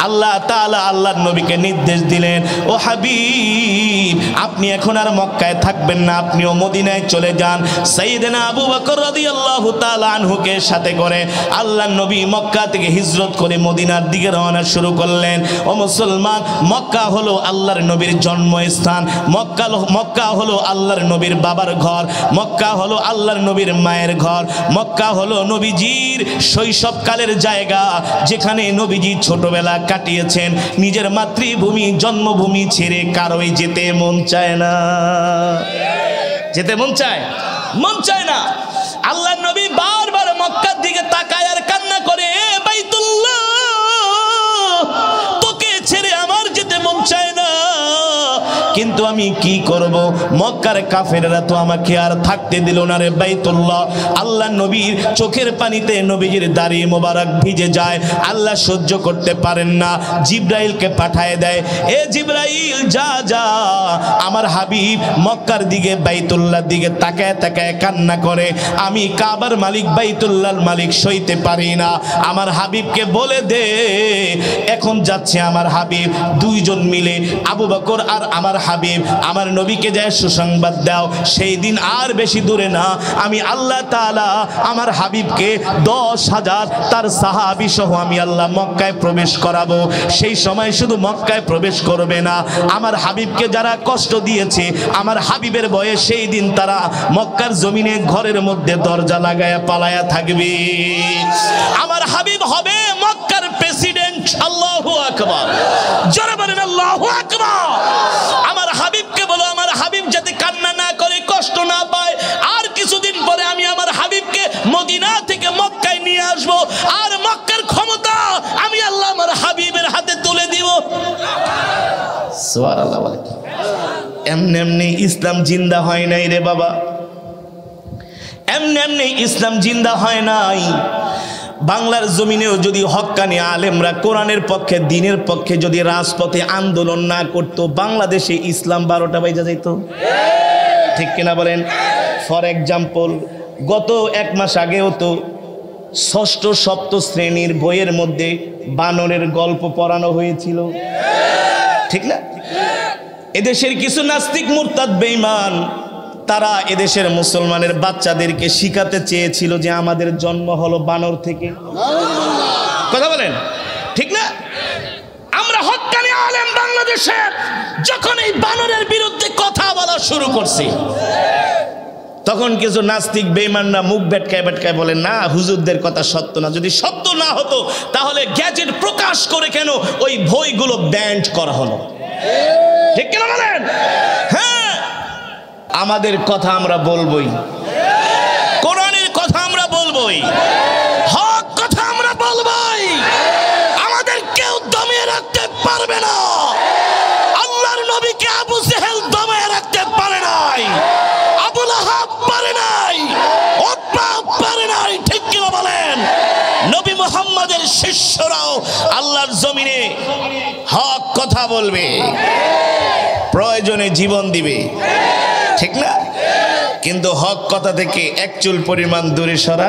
আল্লাহ তাআলা আল্লাহর নবীকে নির্দেশ দিলেন, ও হাবিব আপনি এখন আর মক্কায় থাকবেন না, আপনিও মদিনায় চলে যান। সাইয়েদনা আবু বকর রাদিয়াল্লাহু তাআলা আনহুকে সাথে করে আল্লাহর নবী মক্কা থেকে হিজরত করে মদিনার দিকে রওনা শুরু করলেন। ও মুসলমান, মক্কা হলো আল্লাহর নবীর জন্মস্থান, মক্কা হলো আল্লাহর নবীর বাবার ঘর, মক্কা হলো আল্লাহর নবীর মায়ের ঘর, মক্কা হলো নবীজির শৈশবকালের জায়গা, যেখানে নবীজি ছোটবেলা কাটিয়েছেন। নিজের মাতৃভূমি জন্মভূমি ছেড়ে কারোই যেতে মন চায় না, যেতে মন চায়? মন চায় না। আল্লাহর নবী বারবার মক্কার দিকে তাকায় আর কান্না করে, এ বাইতুল্লাহ, তোকে ছেড়ে আমার যেতে মন চায় না, কিন্তু আমি কি করব? মক্কার কাফেররা তো আমাকে আর থাকতে দিল না রে বাইতুল্লাহ। আল্লাহ নবীর চোখের পানিতে নবীজির দাড়ি মোবারক ভিজে যায়, আল্লাহ সহ্য করতে পারেন না, জিবরাইলকে পাঠায় দেয়, এ জিবরাইল যা যা, আমার হাবিব মক্কার দিকে বাইতুল্লাহর দিকে তাকায় তাকায় কান্না করে, আমি কাবার মালিক বাইতুল্লাহর মালিক সইতে পারি না, আমার হাবিবকে বলে দে। এখন যাচ্ছে আমার হাবিব, দুইজন মিলে আবু বকর আর আমার হাবিব আমার নবীকে যায় সুসংবাদ দাও, সেই দিন আর বেশি দূরে না, আমি আল্লাহ তাআলা আমার হাবিবকে 10,000 তার সাহাবী সহ আমি আল্লাহ মক্কায় প্রবেশ করাবো। সেই সময় শুধু মক্কায় প্রবেশ করবে না, আমার হাবিবকে যারা কষ্ট দিয়েছে আমার হাবিবের ভয়ে সেই দিন তারা মক্কার জমিনে ঘরের মধ্যে দরজা লাগায়া পালায়া থাকবে। আমার হাবিব হবে মক্কার প্রেসিডেন্ট। আল্লাহু আকবার, জোরে বলেন আল্লাহু আকবার। আমার হাবিবকে বলো, আমার হাবিব যাতে কান্না না করে, কষ্ট না পায়। আর কিছুদিন পরে আমি আমার হাবিবকে মদিনা থেকে মক্কায় নিয়ে আসবো, আর মক্কার ক্ষমতা আমি আল্লাহ আমার হাবিবের হাতে তুলে দিব। সুবহানাল্লাহ বলে। এমনি এমনি ইসলাম জিন্দা হয় নাই রে বাবা, এমনি এমনি ইসলাম জিন্দা হয় নাই। বাংলার জমিনেও যদি হক্কানি আলেমরা কোরআনের পক্ষে দ্বীনের পক্ষে যদি রাজপথে আন্দোলন না করতো, বাংলাদেশে ইসলাম 12টা বাইজা যাইতো, ঠিক কিনা বলেন? ফর এক্সাম্পল, গত 1 মাস আগেও তো 6ষ্ঠ 7ম শ্রেণীর বইয়ের মধ্যে বানরের গল্প পড়ানো হয়েছিল, ঠিক না? এদেশের কিছু নাস্তিক মুরতাদ বেঈমান তারা এদেশের মুসলমানের বাচ্চাদেরকে শিখাতে চেয়েছিল যে আমাদের জন্ম হলো বানর থেকে। কথা বলেন, ঠিক না? আমরা হক্কানি আলেম বাংলাদেশের যখন এই বানরের বিরুদ্ধে কথা বলা শুরু করছি, তখন কিছু নাস্তিক বেঈমানরা মুখ বেটকায় বেটকায় বলে, না হুজুরদের কথা সত্য না, যদি সত্য না হতো তাহলে গ্যাজেট প্রকাশ করে কেন ওই বইগুলো ব্যান্ড করা হলো, ঠিক কিনা বলেন? হ্যাঁ, আমাদের কথা আমরা বলবোই, কোরআনের কথা আমরা বলবোই, হক কথা আমরা বলবোই, আমাদের কেউ দমিয়ে রাখতে পারবে না। আল্লাহর নবীকে আবু জেহেল দমিয়ে রাখতে পারে নাই, আবু লাহাব পারে নাই, উতবা পারে নাই, ঠিক কিনা বলেন? নবী মুহাম্মদের শিষ্যরাও আল্লাহর জমিনে হক কথা বলবে, প্রয়োজনে জীবন দিবে, ঠিক না? কিন্তু হক কথা থেকে এক চুল পরিমাণ দূরে সরা।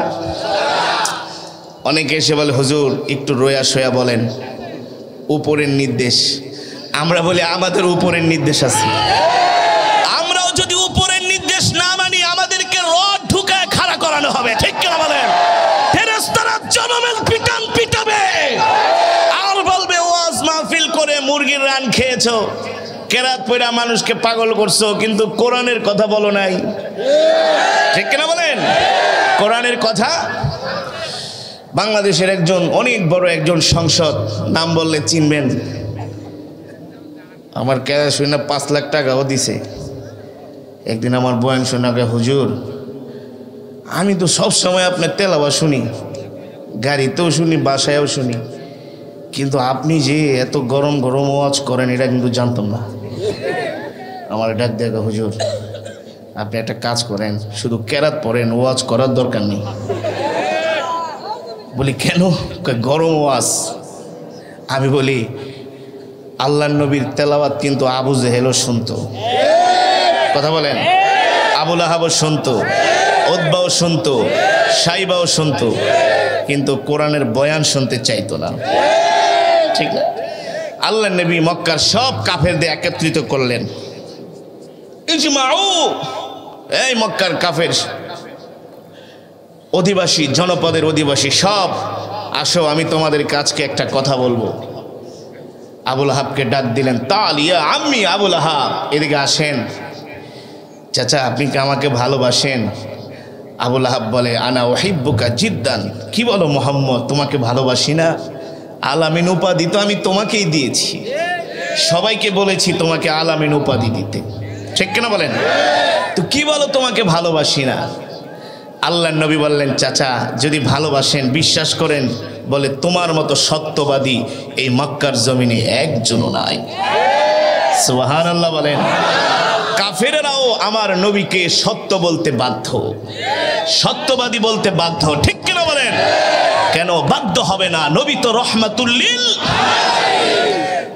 অনেকে এসে বলে, হুজুর একটু রোয়া সোয়া বলেন, উপরের নির্দেশ। আমরা বলি আমাদের উপরের নির্দেশ আছে, আমরাও যদি উপরের নির্দেশ না মানি আমাদেরকে রড ঢুকায় খাড়া করানো হবে, ঠিক কিনা বলেন? ফেরেশতারা জনমের পিটান পিটাবে আর বলবে, ওয়াজ মাহফিল করে মুরগির রান খেয়েছো, কেরাত পড়া মানুষকে পাগল করছো, কিন্তু কোরআনের কথা বলো নাই, ঠিক কিনা বলেন? কোরআনের কথা। বাংলাদেশের একজন অনেক বড় একজন সংসদ, নাম বললে চিনবেন, আমার কেরা শুনে 5 লাখ টাকাও দিছে। একদিন আমার বয়ান শোনাকে, হুজুর আমি তো সব সময় আপনার তেলাওয়াত শুনি, গাড়িতেও শুনি, বাসায়ও শুনি, কিন্তু আপনি যে এত গরম গরম ওয়াজ করেন এটা কিন্তু জানতাম না। আমার ডাক দেখা, হুজুর আপনি একটা কাজ করেন, শুধু কেরাত পড়েন, ওয়াজ করার দরকার নেই। বলি কেন? গরম ওয়াজ। আমি বলি, আল্লাহর নবীর তেলাওয়াত কিন্তু আবু জেহেলও শুনতো, কথা বলেন, আবু লাহাবও শুনতো, উতবাও শুনতো, সাইবাও শুনতো, কিন্তু কোরআনের বয়ান শুনতে চাইতো না, ঠিক না? আল্লাহ নবী মক্কার সব কাফেরদের একত্রিত করলেন। ইজমাউ, এই মক্কার কাফের অধিবাসী, জনপদের অধিবাসী সব আসো, আমি তোমাদের কাছকে একটা কথা বলবো। আবুল আহাবকে ডাক দিলেন, তালিয়া আম্মি আবুল আহাব, এদিকে আসেন। চাচা আপনি কি আমাকে ভালোবাসেন? আবুল আহাব বলে, আনা ওহিব্বুকা জিদ্দান। কি বলো মুহাম্মদ, তোমাকে ভালোবাসি না? আলামিন উপাধি তো আমি তোমাকেই দিয়েছি, সবাইকে বলেছি তোমাকে আলামিন উপাধি দিতে, ঠিক কিনা বলেন? তো কি বলো তোমাকে ভালোবাসি না? আল্লাহর নবী বললেন, চাচা যদি ভালোবাসেন, বিশ্বাস করেন, বলে তোমার মতো সত্যবাদী এই মক্কার জমিনে একজনও নাই। সুবহানাল্লাহ বলেন। কাফেররাও আমার নবীকে সত্য বলতে বাধ্য, সত্যবাদী বলতে বাধ্য, ঠিক কিনা বলেন? কেন বাধ্য হবে না? নবী তো রহমাতুল লিল আলামিন।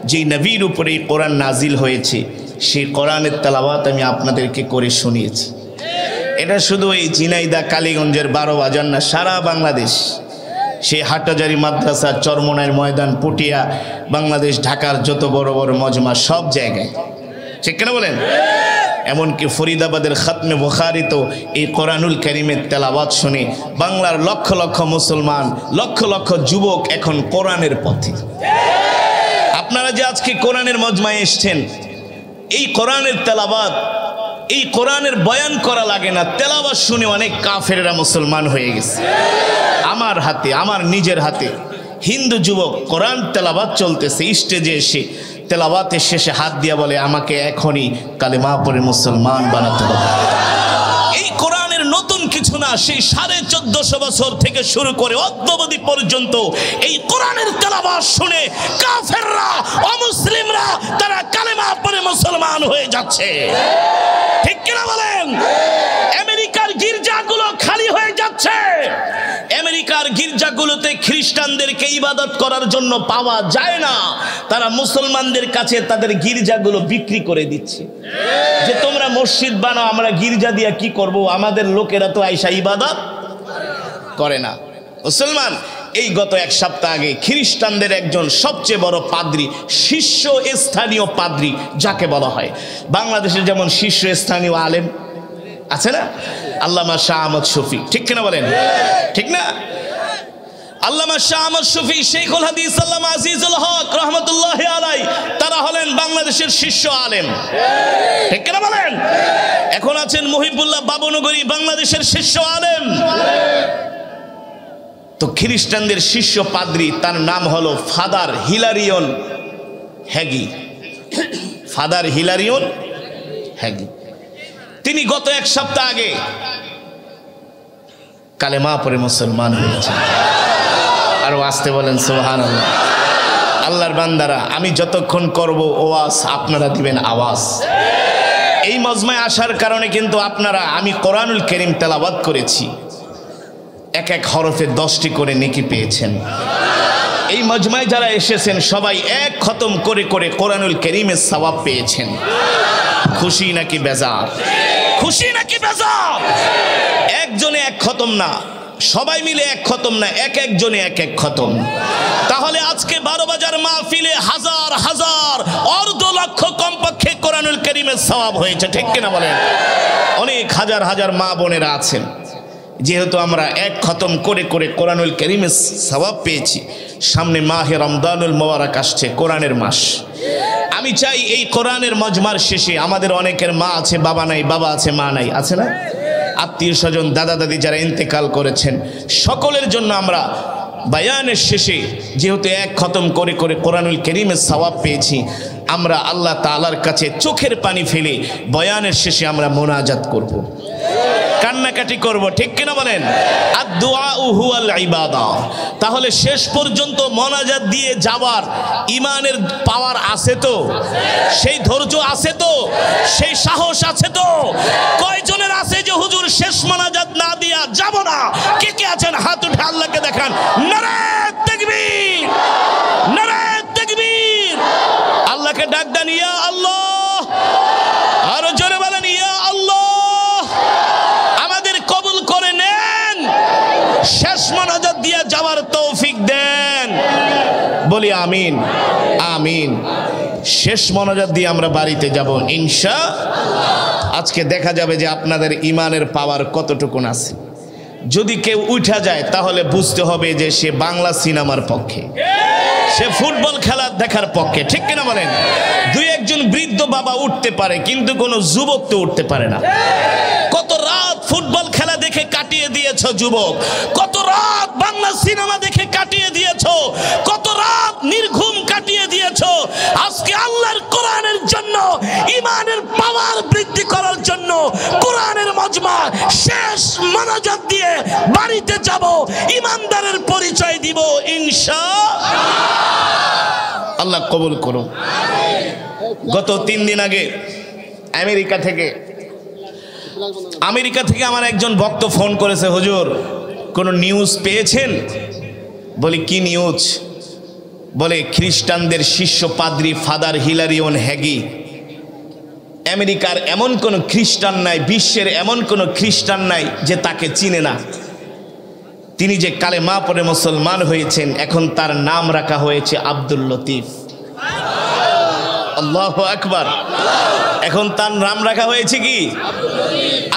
যে নবীর উপরে কোরআন নাজিল হয়েছে, সেই কোরআনের তেলাওয়াত আমি আপনাদেরকে করে শুনিয়েছি। এটা শুধু এই ঝিনাইদহ কালীগঞ্জের 12 বাজার না, সারা বাংলাদেশ, সেই হাটহাজারী মাদ্রাসা, চরমনাইয়ের ময়দান, পুটিয়া, বাংলাদেশ, ঢাকার যত বড় বড় মজমা, সব জায়গায়, ঠিক কিনা বলেন? এমনকি ফরিদাবাদের খাতমে বুখারী তো এই কোরআনুল কারীমের তেলাওয়াত শুনে বাংলার লক্ষ লক্ষ মুসলমান, লক্ষ লক্ষ যুবক এখন কোরআনের পথে। আপনারা যে আজকে কোরআনের মজমায় এসেছেন, এই কোরআনের তেলাওয়াত, এই কোরআনের বয়ান করা লাগে না, তেলাওয়াত শুনে অনেক কাফেররা মুসলমান হয়ে গেছে। আমার হাতে, আমার নিজের হাতে হিন্দু যুবক কোরআন তেলাওয়াত চলতেছে, স্টেজে এসে তেলাওয়াতের শেষে হাত দিয়া বলে, আমাকে এখনই কালেমা পড়ে মুসলমান বানাতে হবে। এই কোরআনের নতুন কিছু না, সেই 1450 বছর থেকে শুরু করে অদ্যাবধি পর্যন্ত এই কোরআনের তেলাওয়াত শুনে কাফেররা, অমুসলিমরা, তারা কালেমা পড়ে মুসলমান হয়ে যাচ্ছে, ঠিক কিনা বলেন? আমেরিকার গির্জাগুলো খালি হয়ে যাচ্ছে। আমেরিকার গির্জাগুলোতে খ্রিস্টানদেরকে ইবাদত করার জন্য পাওয়া যায় না, তারা মুসলমানদের কাছে তাদের গির্জাগুলো বিক্রি করে দিচ্ছে, যে তোমরা মসজিদ বানাও, আমরা গির্জা দিয়া কি করব, আমাদের লোকেরা তো আইসা ইবাদত করে না। মুসলমান, এই গত এক সপ্তাহ আগে খ্রিস্টানদের একজন সবচেয়ে বড় পাদ্রী, শীর্ষস্থানীয় পাদ্রী যাকে বলা হয়, বাংলাদেশের যেমন শীর্ষস্থানীয় আলেম আছে না, আল্লামা শাহ আহমদ শফি, ঠিক কিনা বলেন? ঠিক না? আল্লামা শাহ আহমদ শফি, শেখুল হাদিস আল্লামা আজিজুল হক রহমতুল্লাহি আলাইহি, তারা হলেন বাংলাদেশের শীর্ষ আলেম, ঠিক কিনা বলেন? এখন আছেন মুহিবুল্লাহ বাবুনগরী, বাংলাদেশের শীর্ষ আলেম। তো খ্রিস্টানদের শীর্ষ পাদ্রী, তার নাম হলো ফাদার হিলারিয়ন হ্যাগি, ফাদার হিলারিয়ন হ্যাগি। তিনি গত এক সপ্তাহ আগে কালেমা পড়ে মুসলমান হয়েছেন। আরো আসতে বলেন সুবহানাল্লাহ। আল্লাহর বান্দারা, আমি যতক্ষণ করব ওয়াজ, আপনারা দিবেন আওয়াজ। এই মজমায় আসার কারণে কিন্তু আপনারা, আমি কোরআনুল কারীম তেলাওয়াত করেছি, এক এক হরফে 10টি করে নেকি পেয়েছেন। এই মজমায় যারা এসেছেন সবাই এক খতম করে করে কোরআনুল কারীমের সওয়াব পেয়েছেন। খুশি নাকি বেজার? খুশি নাকি বেজার? একজনে এক খতম না, সবাই মিলে এক খতম না, এক একজনে এক এক খতম। তাহলে আজকে 12 বাজার মাহফিলে হাজার হাজার, অর্ধ লক্ষ কমপক্ষে কোরআনুল কারীমের সওয়াব হয়েছে, ঠিক কিনা বলেন? অনেক হাজার হাজার মা বোনেরা আছেন, যেহেতু আমরা এক খতম করে করে কোরআনুল কারীমের সওয়াব পেয়েছি। সামনে মাহে রমজানুল মুবারক আসছে, কোরআনের মাস। আমি চাই এই কোরআনের মজমার শেষে, আমাদের অনেকের মা আছে, বাবা নাই, বাবা আছে, মা নাই, আছে না? আত্মীয় স্বজন, দাদা দাদি যারা ইন্তেকাল করেছেন, সকলের জন্য আমরা বয়ানের শেষে, যেহেতু এক খতম করে করে কোরআনুল কারীমের সওয়াব পেয়েছি, আমরা আল্লাহ তাআলার কাছে চোখের পানি ফেলে বয়ানের শেষে আমরা মোনাজাত করব, কান্নাকাটি করব, ঠিক কিনা বলেন? আদ-দুআউ হুয়াল ইবাদা। তাহলে শেষ পর্যন্ত মোনাজাত দিয়ে যাওয়ার ঈমানের পাওয়ার আছে তো? সেই ধৈর্য আছে তো? সেই সাহস আছে তো? কয়জনের আছে যে হুজুর শেষ মোনাজাত না দিয়া যাব না? কে কে আছেন হাত উঠে আল্লাহকে দেখান। নারায়ে তাকবীর, নারায়ে তাকবীর। আল্লাহকে ডাক দেন, ইয়া আল্লাহ। আরো জোরে বলেন, ইয়া আল্লাহ। শেষ মোনাজাত দিয়ে যাওয়ার তৌফিক দেন। বলি আমিন আমিন। শেষ মনোযোগ দিয়ে আমরা বাড়িতে যাব ইনশাআল্লাহ। আজকে দেখা যাবে যে আপনাদের ইমানের পাওয়ার কতটুকুন আছে। যদি কেউ উঠা যায় তাহলে বুঝতে হবে যে সে বাংলা সিনেমার পক্ষে, সে ফুটবল খেলা দেখার পক্ষে, ঠিক কিনা বলেন? দুই একজন বৃদ্ধ বাবা উঠতে পারে কিন্তু কোনো যুবক তো উঠতে পারে না। কত রাত ফুটবল খেলা দেখে কাটিয়ে দিয়েছ যুবক, কত রাত বাংলা সিনেমা দেখে কাটিয়ে দিয়েছ, কত রাত নির্ঘুম কাটিয়ে দিয়েছ। আজকে আল্লাহর কোরআনের জন্য, ইমানের পাওয়ার বৃদ্ধি করার জন্য কোরআনের মজমা শেষ মনোযোগ দিয়ে বাড়িতে যাব, ইমানদারের পরিচয় দিব ইনশাআল্লাহ। আল্লাহ কবুল করুন। গত 3 দিন আগে আমেরিকা থেকে আমার একজন ভক্ত ফোন করেছে, হুজুর কোনো নিউজ পেয়েছেন? বলি কি নিউজ? বলে খ্রিস্টানদের শিষ্য পাদ্রী ফাদার হিলারিয়ন হ্যাগি, আমেরিকার এমন কোন খ্রিস্টান নাই, বিশ্বের এমন কোন খ্রিস্টান নাই যে তাকে চিনে না। তিনি যে কালেমা পড়ে মুসলমান হয়েছেন, এখন তার নাম রাখা হয়েছে আব্দুল লতিফ। আল্লাহু আকবার। এখন তার নাম রাখা হয়েছে কি?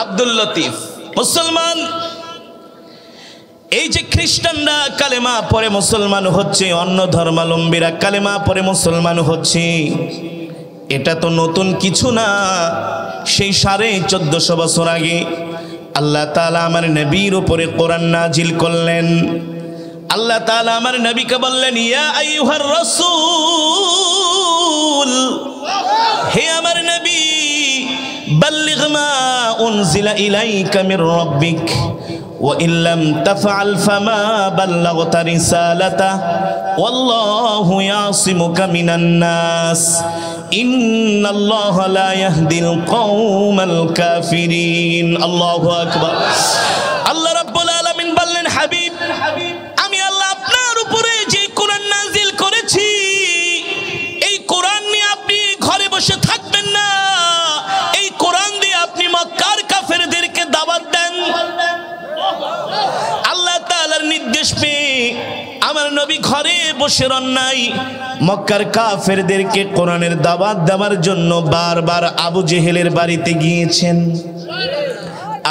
আব্দুল লতিফ। মুসলমান, এই যে খ্রিস্টানরা কালেমা পড়ে মুসলমান হচ্ছে, অন্য ধর্মাবলম্বীরা কালেমা পড়ে মুসলমান হচ্ছে, এটা তো নতুন কিছু না। সেই 1450 বছর আগে আল্লাহ তাআলা আমার নবীর উপরে কোরআন নাজিল করলেন। আল্লাহ তাআলা আমার নবীকে বললেন, ইয়া আইয়ুহার রাসূল, হে আমার নবী, বাল্লিগ মা উনজিলা ইলাইকা মির রাব্বিক ওয়া ইল্লাম তাফআল ফামা বাল্লাগতা রিসালাতা ওয়াল্লাহু ইয়াসিমুকা মিনান নাস ইন্নাল্লাহা লা ইয়াহদিল কওমাল কাফিরিন। আল্লাহু আকবার। আল্লাহ রাব্বুল আলামিন বললেন, হাবিব, আমি আল্লাহ আপনার উপরে যে কোরআন নাজিল করেছি, এই কোরআন নিয়ে আপনি ঘরে বসে থাকবেন না, এই কোরআন দিয়ে আপনি মক্কার কাফেরদেরকে দাওয়াত দেন। আল্লাহ তাআলার নির্দেশ পেয়ে আমার নবী ঘরে বসে রন নাই, মক্কার কাফেরদেরকে কোরআনের দাওয়াত দেওয়ার জন্য বারবার আবু জেহেলের বাড়িতে গিয়েছেন,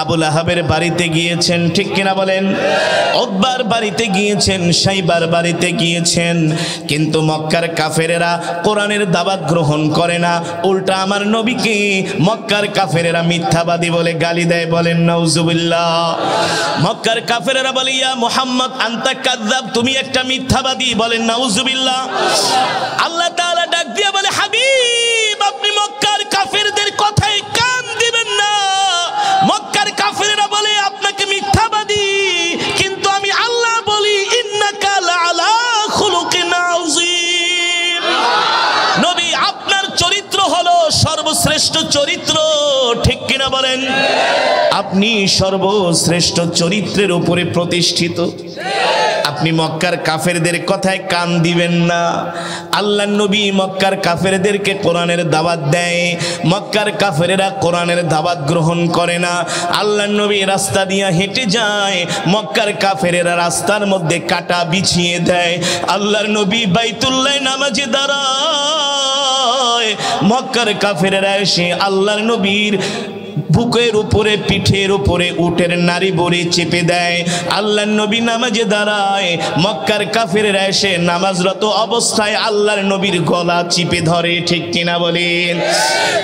আবু লাহাবের বাড়িতে গিয়েছেন, ঠিক কিনা বলেন? উতবার বাড়িতে গিয়েছেন, সাইবার বাড়িতে গিয়েছেন, কিন্তু মক্কার কাফেরেরা কোরআনের দাওয়াত গ্রহণ করে না, উল্টা আমার নবীকে মক্কার কাফেরেরা মিথ্যাবাদী বলে গালি দেয়। বলেন নাউজুবিল্লাহ। মক্কার কাফেরেরা বলে, ইয়া মুহাম্মদ আনতা কাযযাব, তুমি একটা মিথ্যাবাদী। বলেন নাউজুবিল্লাহ। আল্লাহ তাআলা ডাক দিয়ে বলে, হাবিব, আপনি মক্কার কাফেরদের কথায় কান দিবেন না। মক্কার কাফেররা বলে আপনাকে মিথ্যাবাদী, কিন্তু আমি আল্লাহ বলি ইন্নাকা লাআলা খুলুকিন আযীম। নবী, আপনার চরিত্র হলো সর্বশ্রেষ্ঠ চরিত্র, ঠিক কিনা বলেন? আপনি সর্বশ্রেষ্ঠ চরিত্রের উপরে প্রতিষ্ঠিত। আপনি মক্কার কাফেরদের কথায় কান দিবেন না। আল্লাহর নবী মক্কার কাফেরদেরকে কোরআনের দাওয়াত দেয়, মক্কার কাফেরেরা কোরআনের দাওয়াত গ্রহণ করে না। আল্লাহর নবী রাস্তা দিয়ে হেঁটে যায়, মক্কার কাফেরেরা রাস্তার মধ্যে কাটা বিছিয়ে দেয়। আল্লাহর নবী বাইতুল্লাহ নামাজে দাঁড়ায়, মক্কার কাফেরেরা এসে আল্লাহর নবীর বুকের উপরে, পিঠের উপরে উটের নারী বড়ি চেপে দেয়। আল্লাহর নবী নামাজে দাঁড়ায়, মক্কার কাফেররা এসে নামাজরত অবস্থায় আল্লাহর নবীর গলা চিপে ধরে, ঠিক কিনা বলেন?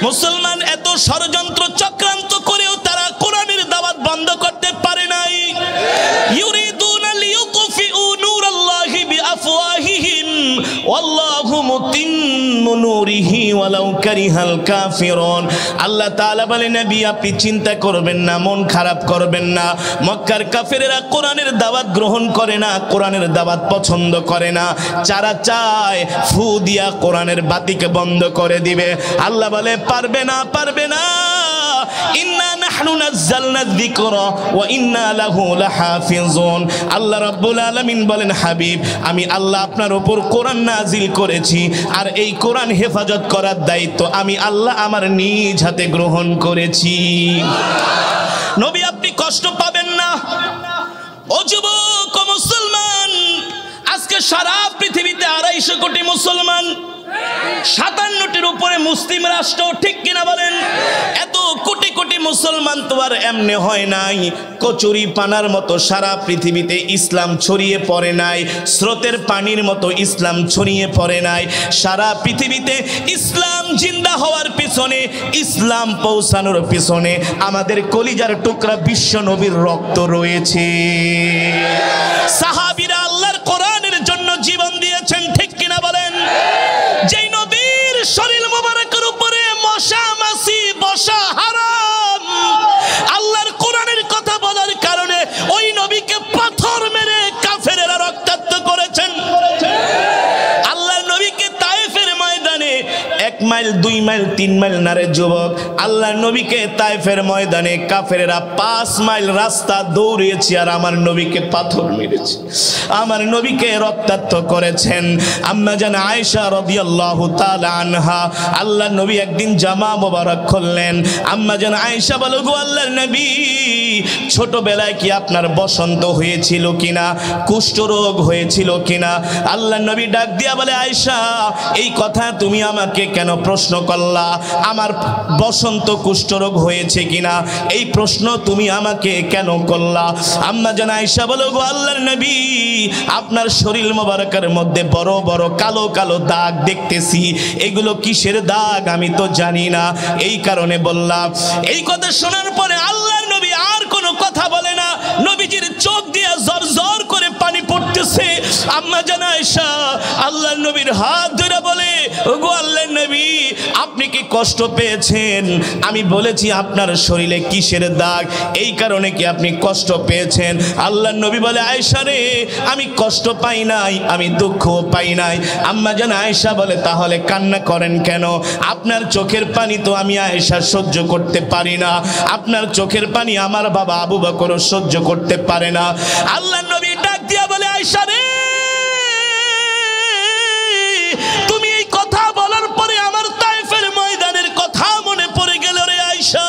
মুসলমান, এত ষড়যন্ত্র চক্রান্ত করেও তারা কোরআনের দাওয়াত বন্ধ করতে পারে নাই। ইউরিদুনা লিইউতফিউ নূরাল্লাহি বিআফওয়াহিহিম ওয়াল্লাহু মুতিম্মু নূরিহি ওয়ালাউ কারিহাল কাফিরুন। আল্লাহ তাআলা বলেন, নবী আপনি চিন্তা করবেন না, মন খারাপ করবেন না। মক্কার কাফেরেরা কোরআনের দাওয়াত গ্রহণ করে না, কোরআনের দাওয়াত পছন্দ করে না। যারা চায় ফু দিয়া কোরআনের বাতিকে বন্ধ করে দিবে। আল্লাহ বলে, পারবে না, পারবে না। ইন্না নাহনু নাযালনা যিকরা ওয়া ইন্না লাহু লাহাফিজুন। আল্লাহ রাব্বুল আলামিন বলেন, হাবিব, আমি আল্লাহ আপনার উপর কোরআন নাজিল করেছি, আর এই কোরআন হেফাজত করার দায়িত্ব আমি আল্লাহ আমার নিজ হাতে গ্রহণ করেছি। নবী, আপনি কষ্ট পাবেন না। ও যুবক, ও মুসলমান, আজকে সারা পৃথিবীতে 250 কোটি মুসলমান, 57টির উপরে মুসলিম রাষ্ট্র, ঠিক কিনা বলেন? এত কোটি কোটি মুসলমান তো আর এমনি হয় নাই, কচুরি পানার মতো সারা পৃথিবীতে ইসলাম ছড়িয়ে পড়ে নাই, স্রোতের পানির মতো ইসলাম ছড়িয়ে পড়ে নাই। সারা পৃথিবীতে ইসলাম জিন্দা হওয়ার পিছনে, ইসলাম পৌঁছানোর পিছনে আমাদের কলিজার টুকরা বিশ্ব নবীর রক্ত রয়েছে। সাহাবীরা আল্লাহর কোরআনের জন্য জীবন দিয়েছেন, ঠিক কিনা বলেন? যেই নবীর শরীর মোবারকের উপরে মশা মাছি বসা হারাম, আল্লাহর কোরআনের কথা বলার কারণে ওই নবীকে পাথর মেরে কাফেরেরা রক্তাক্ত করেছেন। আল্লাহর নবীকে তায়েফের ময়দানে 1 মাইল 2 মাইল 3 মাইল না রে যুবক, আল্লাহর নবীকে তায়েফের ময়দানে কাফেরেরা 5 মাইল রাস্তা দৌড়িয়েছে আর আমার নবীকে পাথর মেরেছে, আমার নবীকে রক্তাক্ত করেছেন। আম্মা জান আয়েশা রাদিয়াল্লাহু তাআলা আনহা, আল্লাহর নবী একদিন জামা মোবারক খুললেন। আম্মা জান আয়েশা বলে, গো আল্লাহর নবী, ছোটবেলায় কি আপনার বসন্ত হয়েছিল কিনা, কুষ্ঠরোগ হয়েছিল কিনা? আল্লাহর নবী ডাক দিয়া বলে, আয়েশা, এই কথা তুমি আমাকে কেন প্রশ্ন করলা? আমার বসন্ত কুষ্ঠরোগ হয়েছে কিনা এই প্রশ্ন তুমি আমাকে কেন করলা? আম্মা জান আয়েশা বলে, গো আল্লাহর নবী, আপনার শরীর মোবারকের মধ্যে বড় বড় কালো কালো দাগ দেখতেছি, এগুলো কিসের দাগ আমি তো জানি না, এই কারণে বললাম। এই কথা শোনার পরে আল্লাহর নবী আর কোনো কথা বলে না, নবীজির চোখ দিয়ে জর জর করে পানি পড়তেছে। আম্মা জান আয়েশা আল্লাহর নবীর হাত ধরে বলে, ওগো আল্লাহর নবী, আপনি কি কষ্ট পেয়েছেন? আমি বলেছি আপনার শরীরে কিসের দাগ, এই কারণে কি আপনি কষ্ট পেয়েছেন? আল্লাহর নবী বলে, আয়েশা রে, আমি কষ্ট পাই নাই, আমি দুঃখ পাই নাই। আম্মা জান আয়েশা বলে, তাহলে কান্না করেন কেন? আপনার চোখের পানি তো আমি আয়েশা সহ্য করতে পারি না, আপনার চোখের পানি আমার বাবা আবু বকর সহ্য করতে পারে না। আল্লাহর নবী ডাক দিয়া বলে, আয়েশা রে, তুমি এই কথা বলার পরে আমার তায়েফের ময়দানের কথা মনে পড়ে গেল রে আয়েশা।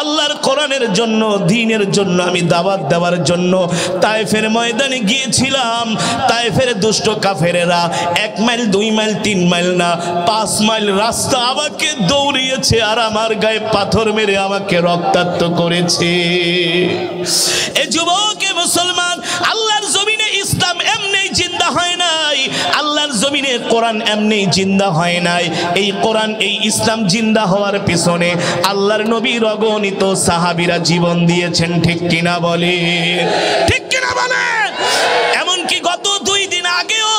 আল্লাহর কোরআনের জন্য, দ্বীনের জন্য আমি দাওয়াত দেওয়ার জন্য তায়েফের ময়দানে গিয়েছিলাম। তায়েফের দুষ্ট কাফেরেরা 1 মাইল 2 মাইল 3 মাইল না 5 মাইল রাস্তা আমাকে দৌড়িয়েছে আর আমার গায়ে পাথর মেরে আমাকে রক্তাক্ত করেছে। এ যুবক, এ মুসলমান, আল্লাহর জমিনে ইসলাম এমনি জিন্দা হয় নাই, আল্লাহর জমিনে কোরআন এমনি জিন্দা হয় নাই। এই কোরআন, এই ইসলাম জিন্দা হওয়ার পিছনে আল্লাহর নবীর অগণিত সাহাবীরা জীবন দিয়েছেন, ঠিক কিনা বলে? ঠিক কিনা বলেন? এমনকি গত 2 দিন আগেও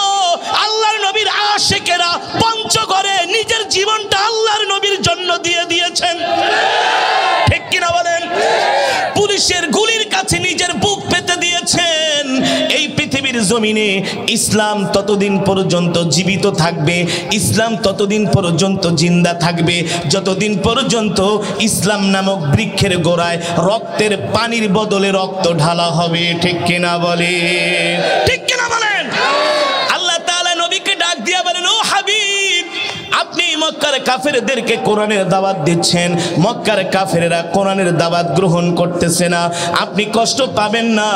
আল্লাহর নবীর আশিকেরা পঞ্চগড়ে নিজের জীবনটা আল্লাহর নবীর জন্য দিয়ে দিয়েছেন, ঠিক কিনা বলেন? পুলিশের গুলির কাছে নিজের বুক পেতে দিয়েছেন। এই পৃথিবীর জমিনে ইসলাম ততদিন পর্যন্ত জীবিত থাকবে, ইসলাম ততদিন পর্যন্ত জিন্দা থাকবে যতদিন পর্যন্ত ইসলাম নামক বৃক্ষের গোড়ায় রক্তের পানির বদলে রক্ত ঢালা হবে, ঠিক কিনা বলে? ঠিক কিনা বলেন? আল্লাহ তাআলা নবীকে ডাক দিয়া বলেন, ও হাবিব, আপনি মক্কার কাফেরদেরকে কোরআনের দাওয়াত দিচ্ছেন, মক্কার কাফেররা কোরআনের দাওয়াত গ্রহণ করতেছে না, আপনি কষ্ট পাবেন না,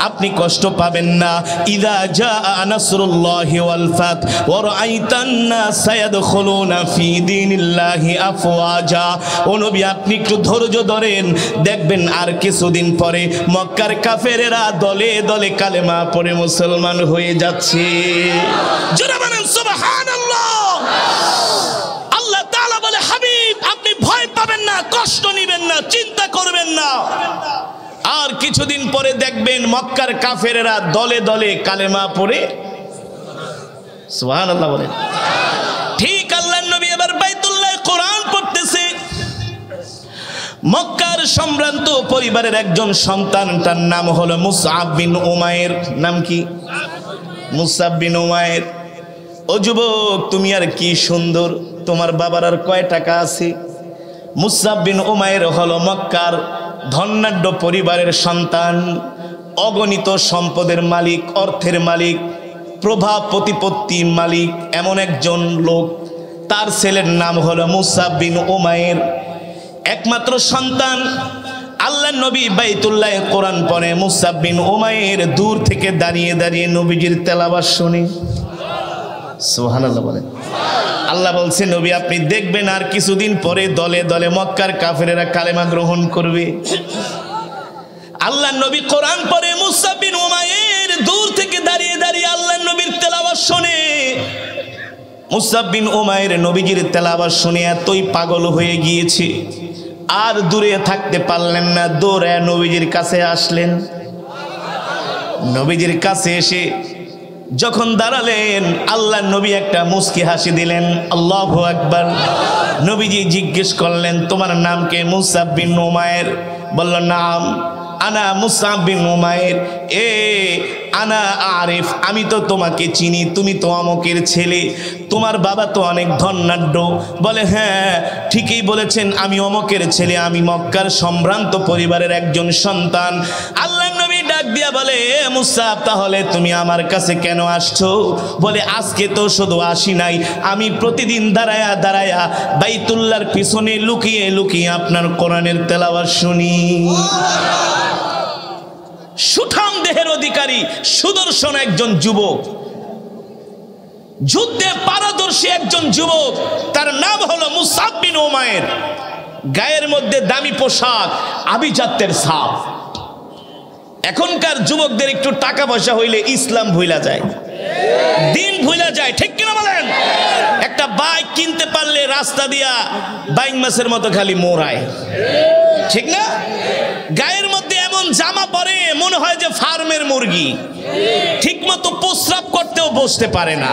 আপনি কষ্ট পাবেন না। ইযা জাআ নাসরুল্লাহি ওয়াল ফাত ওয়া রাআইতান নাসা ইয়াদখুলুনা ফি দীনিল্লাহি আফওয়াজা। ও নবী, আপনি একটু ধৈর্য ধরেন, দেখবেন আর কিছুদিন পরে মক্কার কাফেররা দলে দলে কালেমা পড়ে মুসলমান হয়ে যাচ্ছে। জোরে বলেন সুবহানাল্লাহ। আল্লাহ তাআলা বলে, হাবিব, আপনি ভয় পাবেন না, কষ্ট নেবেন না, চিন্তা করবেন না। আর কিছুদিন পরে দেখবেন মক্কার কাফেরেরা দলে দলে কালেমা পড়ে সুবহানাল্লাহ বলেন। ঠিক আল্লাহর নবী এবার বাইতুল্লাহ কোরআন পড়তেছে। মক্কার সম্ভ্রান্ত পরিবারের একজন সন্তান, তার নাম হলো মুসআব বিন উমাইর। নাম কি? মুসআব বিন উমাইর। ও যুবক, তুমি আর কি সুন্দর, তোমার বাবার আর কয় টাকা আছে? মুসআব বিন উমাইর হলো মক্কার ধনাঢ্য পরিবারের সন্তান, অগণিত সম্পদের মালিক, অর্থের মালিক, প্রভাব প্রতিপত্তির মালিক, এমন একজন লোক। তার ছেলের নাম হলো মুসআব বিন উমাইর, একমাত্র সন্তান। আল্লাহ নবী বাইতুল্লাহ কোরআন পড়ে, মুসআব বিন উমাইর দূর থেকে দাঁড়িয়ে দাঁড়িয়ে নবীজির তেলাওয়াত শুনে। সুবহানাল্লাহ বলেন। আল্লাহ বলছে নবী আপনি দেখবেন আর কিছুদিন পরে দলে দলে মক্কার কাফেরেরা কালেমা গ্রহণ করবে। আল্লাহ নবী কোরআন পড়ে, মুসআব বিন উমাইর দূর থেকে দাঁড়িয়ে দাঁড়িয়ে আল্লাহ নবীর তেলাওয়াত শুনে। মুসআব বিন উমাইর নবীজির তেলাওয়াত শুনে এতই পাগল হয়ে গিয়েছে, আর দূরে থাকতে পারলেন না, দৌড়ে নবীজির কাছে আসলেন। নবীজির কাছে এসে যখন দাঁড়ালেন, আল্লাহ নবী একটা মুস্কি হাসি দিলেন। আল্লাহু আকবার। নবীজি জিজ্ঞেস করলেন তোমার নাম কে? মুসআব বিন উমাইর। বলল নাম আনা মুসআব বিন উমাইর। আনা আরিফ, আমি তো তোমাকে চিনি, তুমি তো অমকের ছেলে, তোমার বাবা তো অনেক ধনাঢ্য। বলে হ্যাঁ ঠিকই বলেছেন, আমি অমকের ছেলে, আমি মক্কার সম্ভ্রান্ত পরিবারের একজন সন্তান। আল্লাহ নবী ডাক দিয়া বলে মুসআব তাহলে তুমি আমার কাছে কেন আসছো? বলে আজকে তো শুধু আসি নাই, আমি প্রতিদিন দাঁড়ায়া দাঁড়ায়া বাইতুল্লাহর পিছনে লুকিয়ে লুকিয়ে আপনার কোরআনের তেলাওয়াত শুনি। সুঠাম দেহের অধিকারী সুদর্শন একজন যুবক, যুদ্ধে পারদর্শী একজন যুবক, তার নাম হলো মুসআব বিন উমাইর। গায়ের মধ্যে দামি পোশাক, আভিজাত্যের ছাপ। এখনকার যুবকদের একটু টাকা পয়সা হইলে ইসলাম ভুলা যায়, দিন ভুলা যায়, ঠিক কিনা বলেন? একটা বাইক কিনতে পারলে রাস্তা দিয়া বাইক মাছের মতো খালি মোড়ায়, ঠিক না? গায়ের মধ্যে এমন জামা পরে মনে হয় যে ফার্মের মুরগি, ঠিক মতো প্রস্রাব করতেও বসতে পারে না,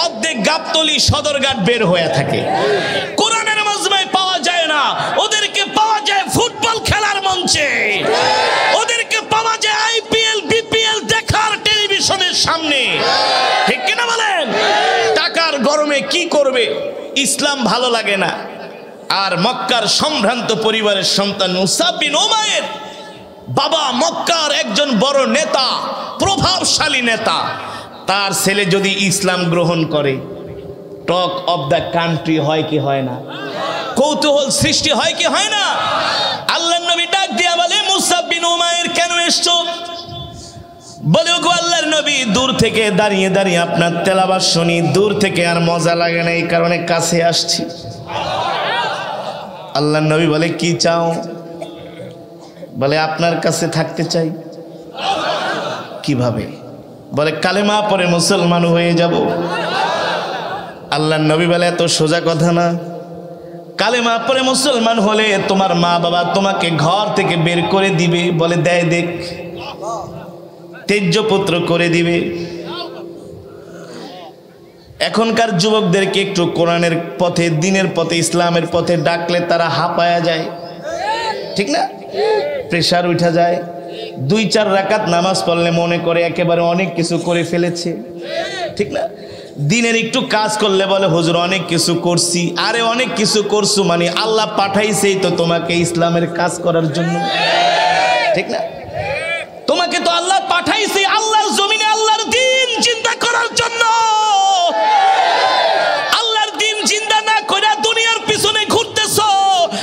অর্ধেক গাবতলি সদরঘাট বের হয়ে থাকে। কোরআনের মাজমায় পাওয়া যায় না, ওদেরকে পাওয়া যায় ফুটবল খেলার মঞ্চে, ওদেরকে পাওয়া যায় আইপিএল বিপিএল দেখার টেলিভিশনের সামনে, ঠিক কিনা বলেন? টাকার গরমে কি করবে, ইসলাম ভালো লাগে না। আর মক্কার সম্ভ্রান্ত পরিবারের সন্তান মুসআব বিন উমাইর, বাবা মক্কার একজন বড় নেতা, প্রভাবশালী নেতা, তার ছেলে যদি ইসলাম গ্রহণ করে, টক অফ দ্য কান্ট্রি হয় কি হয় না? কৌতূহল সৃষ্টি হয় কি হয় না? আল্লাহর নবী ডাক দিয়া বলে মুসআব বিন উমাইর কেন এসছো? বলে ওগো আল্লাহর নবী দূর থেকে দাঁড়িয়ে দাঁড়িয়ে আপনার তেলাওয়াত শুনি, দূর থেকে আর মজা লাগে না, এই কারণে কাছে আসছি। আল্লাহর নবী বলে কি চাও? বলে আপনার কাছে থাকতে চাই। কিভাবে? বলে কালেমা পড়ে মুসলমান হয়ে যাব। আল্লাহর নবী বলে এত সোজা কথা না, কালেমা পড়ে মুসলমান হলে তোমার মা বাবা তোমাকে ঘর থেকে বের করে দিবে। বলে দেয় দেখ, তেজ্য পুত্র করে দিবে। এখনকার যুবকদেরকে একটু কোরআনের পথে, দিনের পথে, ইসলামের পথে ডাকলে তারা হাঁপায়া যায়, ঠিক না? প্রেশার উঠা যায়। 2-4 রাকাত নামাজ পড়লে মনে করে একেবারে অনেক কিছু করে ফেলেছে, ঠিক না? দিনের একটু কাজ করলে বলে হুজুর অনেক কিছু করছি। আরে অনেক কিছু করছো মানে আল্লাহ পাঠাইছেই তো তোমাকে ইসলামের কাজ করার জন্য, ঠিক না? তোমাকে তো আল্লাহ পাঠাইছে আল্লাহর জমিনে আল্লাহর দ্বীন চিন্তা করার জন্য। আল্লাহর দ্বীন চিন্তা না করে দুনিয়ার পিছনে ঘুরতেছো,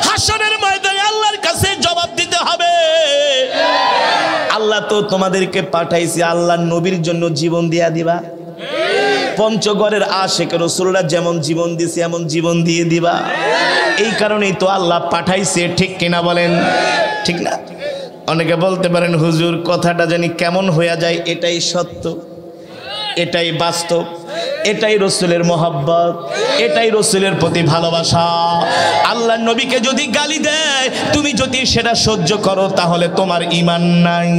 হাসরের ময়দানে আল্লাহর কাছে জবাব দিতে হবে। আল্লাহ তো তোমাদেরকে পাঠাইছে আল্লাহর নবীর জন্য জীবন দিয়া দিবা। পঞ্চগড়ের আশিক রাসূলরা যেমন জীবন দিয়েছে এমন জীবন দিয়ে দিবা। এই কারণেই তো আল্লাহ পাঠাইছে, ঠিক কিনা বলেন? ঠিক না? অনেকে বলতে পারেন হুজুর কথাটা জানি কেমন হয়ে যায়। এটাই সত্য, এটাই বাস্তব, এটাই রসুলের মহব্বত, এটাই রসুলের প্রতি ভালোবাসা। আল্লাহ নবীকে যদি গালি দেয় তুমি যদি সেটা সহ্য করো তাহলে তোমার ঈমান নাই।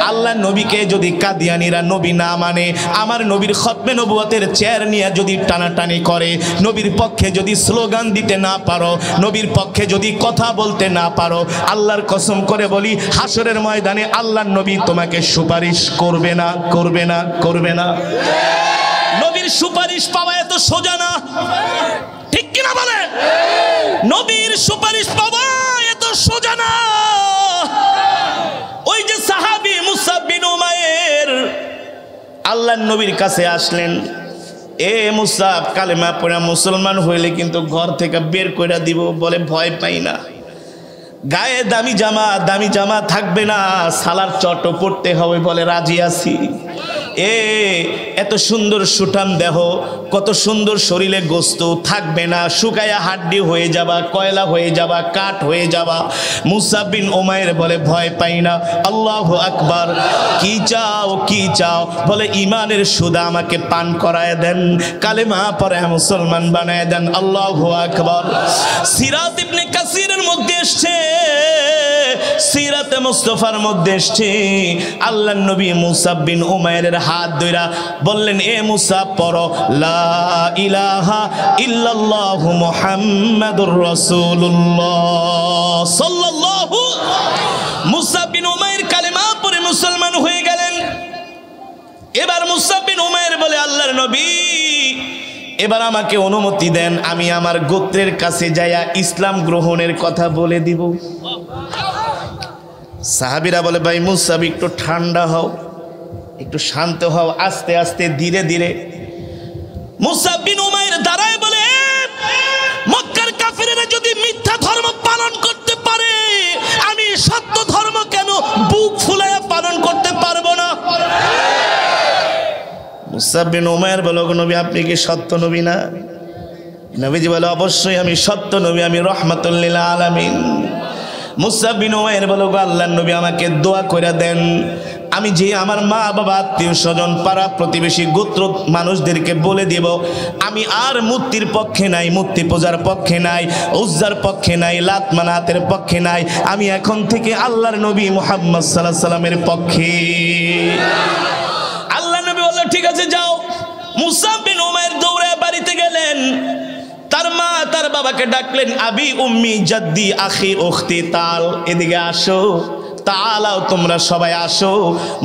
আল্লাহ নবীকে যদি কাদিয়ানীরা নবী না মানে, আমার নবীর খতমে নবুয়তের চেয়ার নিয়ে যদি টানাটানি করে, নবীর পক্ষে যদি স্লোগান দিতে না পারো, নবীর পক্ষে যদি কথা বলতে না পারো, আল্লাহর কসম করে বলি হাসরের ময়দানে আল্লাহর নবী তোমাকে সুপারিশ করবে না, করবে না, করবে না। নবীর সুপারিশ পাওয়া এত সোজা না, ঠিক কিনা বলেন? নবীর সুপারিশ পাওয়া এত সোজা না। ওই যে সাহাবী মুসআব বিন উমাইর আল্লাহর নবীর কাছে আসলেন, এ মুসআব কালেমা পড়া মুসলমান হইলে কিন্তু ঘর থেকে বের করে দিব। বলে ভয় পাই না, গায়ে দামি জামা থাকবে না, সালার চটও পড়তে হবে, বলে রাজি আছি। এত সুন্দর সুঠাম দেহ, কত সুন্দর শরীরে গোস্ত থাকবে না, শুকায়া হাড্ডি হয়ে যাবা, কয়লা হয়ে যাবা, কাঠ হয়ে যাবা। মুসাব বিন উমাইর বলে ভয় পাই না, আল্লাহু আকবার। কি চাও? বলে ইমানের সুদা আমাকে পান করায় দেন, কালেমা পড়ে মুসলমান বানায় দেন, আল্লাহু আকবার। সিরাত ইবনে কাসিরের মধ্যে এসছে, সিরাতে মুস্তাফার মধ্যে এসছে, আল্লাহর নবী মুসাব বিন উমাইরের হাত ধইরা বললেন, এ মুসাব পড়ো লা ইলাহা ইল্লাল্লাহু মুহাম্মাদুর রাসূলুল্লাহ সাল্লাল্লাহু। মুসাব বিন উমাইর কালেমা পড়ে মুসলমান হয়ে গেলেন। এবার মুসাব বিন উমাইর বলে, আল্লাহর নবী এবার আমাকে অনুমতি দেন, আমি আমার গোত্রের কাছে যাইয়া ইসলাম গ্রহণের কথা বলে দিব। সাহাবীরা বলে, ভাই মুসাব একটু ঠান্ডা হও, একটু শান্ত হও, আস্তে আস্তে ধীরে ধীরে। মুসাব বিন উমাইর দাঁড়ায় বলে, মক্কার কাফিরেরা যদি মিথ্যা ধর্ম পালন করতে পারে, আমি সত্য ধর্ম কেন বুক ফুলায়া পালন করতে পারবো না? মুসাব বিন উমাইর বলে, নবী আপনি কি সত্য নবী না? নবীজি বলে, অবশ্যই আমি সত্য নবী, আমি রাহমাতুল লিল আলামিন। মুসাব বিন উমাইর বলে, আল্লাহর নবী আমাকে দোয়া করে দেন, আমি যে আমার মা বাবা আত্মীয় স্বজন পাড়া প্রতিবেশী গোত্র মানুষদেরকে বলে দেব, আমি আর মূর্তির পক্ষে নাই, মূর্তি পূজার পক্ষে নাই, উজ্জার পক্ষে নাই, লাত মানাতের পক্ষে নাই, আমি এখন থেকে আল্লাহর নবী মুহাম্মদ সাল্লাল্লাহু আলাইহি সাল্লামের পক্ষে। আল্লাহ নবী বললেন, ঠিক আছে যাও। মুসাব বিন উমাইর দৌড়ে বাড়িতে গেলেন, তার মা তার বাবাকে ডাকলেন, আবি উম্মি জাদ্দি আখি উখতি তাল, এদিকে আসো, তাআলাও তোমরা সবাই আসো।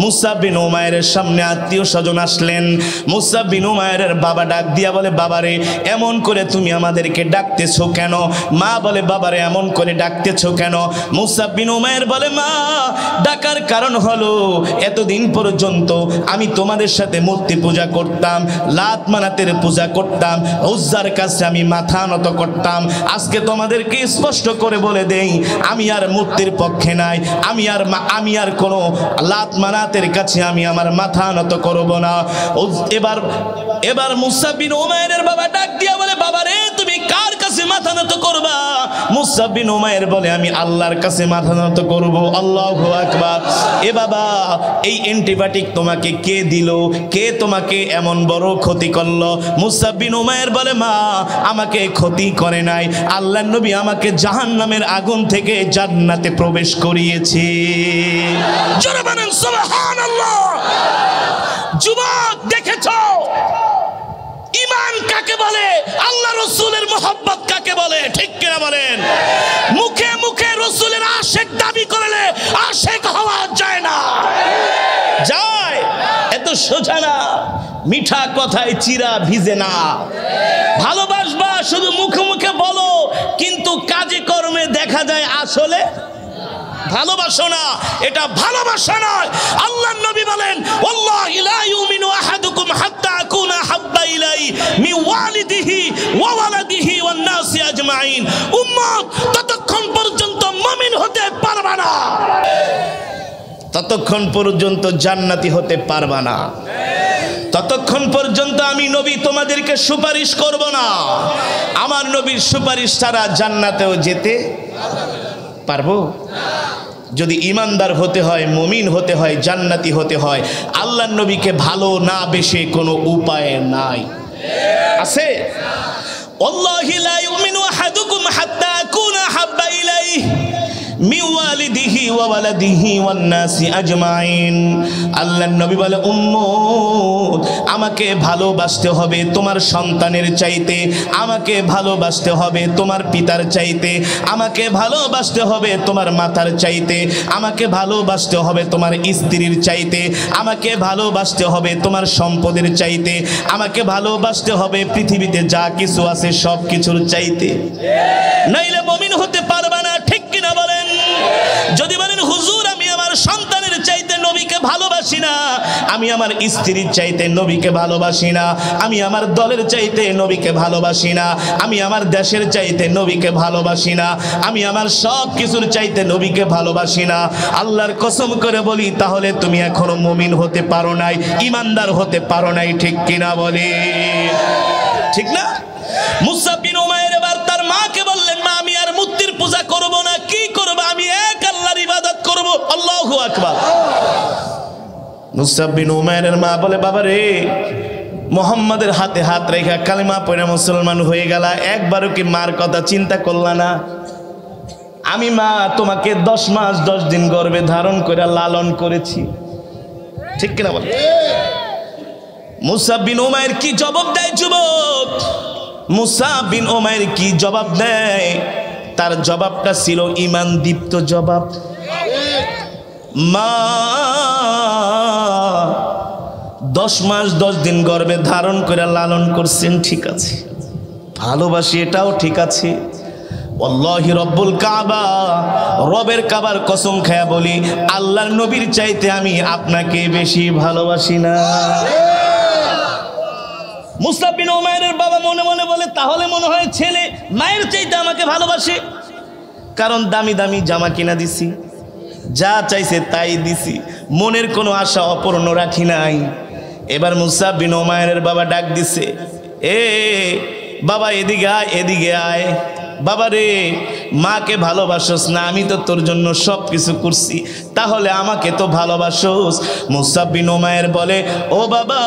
মুসাব বিন উমাইরের সামনে আত্মীয় স্বজন আসলেন। মুসাব বিন উমাইরের বাবা ডাক দিয়া বলে, বাবারে এমন করে তুমি আমাদেরকে ডাকতেছো কেন? মা বলে, বাবারে এমন করে ডাকতেছো কেন? মুসাব বিন উমাইর বলে, মা ডাকার কারণ হলো এতদিন পর্যন্ত আমি তোমাদের সাথে মূর্তি পূজা করতাম, লাত মানাতের পূজা করতাম, উজ্জার কাছে আমি মাথা নত করতাম। আজকে তোমাদেরকে স্পষ্ট করে বলে দেই, আমি আর মূর্তির পক্ষে নাই, আমি আর কোনো লাত মানাতের কাছে আমি আমার মাথা নত করব না। এবার মুসাব বিন উমাইরের বাবা ডাক দিয়া বলে, বাবা রে তুমি কার কাছে মাথা নত করবা? মুসাব বিন উমাইর বলে, আমি আল্লাহর কাছে মাথা নত করব। আল্লাহু আকবার। এ বাবা, এই অ্যান্টিবায়োটিক তোমাকে কে দিল? কে তোমাকে এমন বড় ক্ষতি করলো? মুসাব বিন উমাইর বলে, মা আমাকে ক্ষতি করে নাই, আল্লাহর নবী আমাকে জাহান্নামের আগুন থেকে জান্নাতে প্রবেশ করিয়েছে। জোরে বলেন সুবহানাল্লাহ। যুবক দেখেছো ঈমান কাকে বলে, আল্লাহ রাসূলের মুহাব্বত কাকে বলে, ঠিক কিনা বলেন? মুখে মুখে রাসূলের আশিক দাবি করলে আশিক হওয়া যায় না, যায় এত সোজা না। মিঠা কথায় চিরা ভিজে না। ভালোবাসবা শুধু মুখে মুখে বলো, কিন্তু কাজে কর্মে দেখা যায় আসলে ভালোবাসো না, এটা ভালোবাসা নয়। আল্লাহর নবী বলেন, ওয়াল্লাহি লা ইউমিনু আহাদুকুম হাত্তা আকুনা হাব্বা ইলাইহি মিন ওয়ালিদিহি ওয়া ওয়ালাদিহি ওয়ান নাসি আজমাইন। উম্মত ততক্ষণ পর্যন্ত মুমিন হতে পারবে না, ততক্ষণ পর্যন্ত জান্নাতি হতে পারবে না, ততক্ষণ পর্যন্ত আমি নবী তোমাদেরকে সুপারিশ করব না। আমার নবীর সুপারিশ ছাড়া জান্নাতেও যেতে পারবো? যদি ইমানদার হতে হয়, মুমিন হতে হয়, জান্নাতি হতে হয়, আল্লাহর নবীকে ভালো না বেশে কোনো উপায় নাই। আছে? ওয়াল্লাহি লা ইউমিনু আহাদুকুম হাত্তা আকুনা হাব্বা ইলাইহি মিন ওয়ালিদিহি ওয়া ওয়ালাদিহি ওয়ান নাসি আজমাইন। আল্লাহর নবী বলে, উম্মত আমাকে ভালোবাসতে হবে তোমার সন্তানের চাইতে, আমাকে ভালোবাসতে হবে তোমার পিতার চাইতে, আমাকে ভালোবাসতে হবে তোমার মাতার চাইতে, আমাকে ভালোবাসতে হবে তোমার স্ত্রীর চাইতে, আমাকে ভালোবাসতে হবে তোমার সম্পদের চাইতে, আমাকে ভালোবাসতে হবে পৃথিবীতে যা কিছু আছে সব কিছুর চাইতে, নাইলে মুমিন হতে পারবে না। ঠিক কিনা বলেন? যদি বলেন হুজুর আমি আমার সন্তানের চাইতে নবীকে ভালোবাসি, ভালোবাসি না, আমি আমার স্ত্রীর চাইতে নবীকে ভালোবাসি না, আমি আমার দলের চাইতে নবীকে ভালোবাসি না, আমি আমার দেশের চাইতে নবীকে ভালোবাসি না, আমি আমার সব কিছুর চাইতে নবীকে ভালোবাসি না। আল্লাহর কসম করে বলি, তাহলে তুমি এখনো মুমিন হতে পারো নাই, ইমানদার হতে পারো নাই। ঠিক কিনা বলি? ঠিক না? মুসআব বিন উমাইর এবার তার মাকে বললেন, মা আমি আর মূর্তির পূজা করব না। কি করব? আমি এক আল্লাহর ইবাদত করব। আল্লাহু আকবার। মুসআব বিন উমাইরের মা বলে, বাবা রে, মুহাম্মাদের হাতে হাত রেখা কালিমা পড়ে মুসলমান হয়ে গেলা, একবারও কি মার কথা চিন্তা করলা না? আমি মা তোমাকে 10 মাস 10 দিন গর্ভে ধারণ করে লালন করেছি। ঠিক কিনা বলে? মুসআব বিন উমাইর কি জবাব দেয় যুবক? মুসআব বিন উমাইর কি জবাব দেয়? তার জবাবটা ছিল ঈমান দীপ্ত জবাব। মা 10 মাস 10 দিন গর্ভে ধারণ করে লালন করছেন, ঠিক আছে, ভালোবাসি, এটাও ঠিক আছে। ওয়াল্লাহি রব্বুল কাবা, রবের কাবার কসম খায়া বলি, আল্লাহর নবীর চাইতে আমি আপনাকে বেশি ভালোবাসি না। মুসআব বিন উমাইরের বাবা মনে মনে বলে, তাহলে মনে হয় ছেলে মায়ের চাইতে আমাকে ভালোবাসে, কারণ দামি দামি জামা কিনা দিছি, যা চাইছে তাই দিছি, মনের কোনো আশা অপূর্ণ রাখি নাই। এবার মুসআব বিন উমাইরের বাবা ডাক দিছে, এ বাবা এদিকে আয়, এদিকে আয়। বাবা রে, মাকে ভালোবাসোস না? আমি তো তোর জন্য সব কিছু করছি, তাহলে আমাকে তো ভালোবাসোস। মুসআব বিন উমাইর বলে, ও বাবা,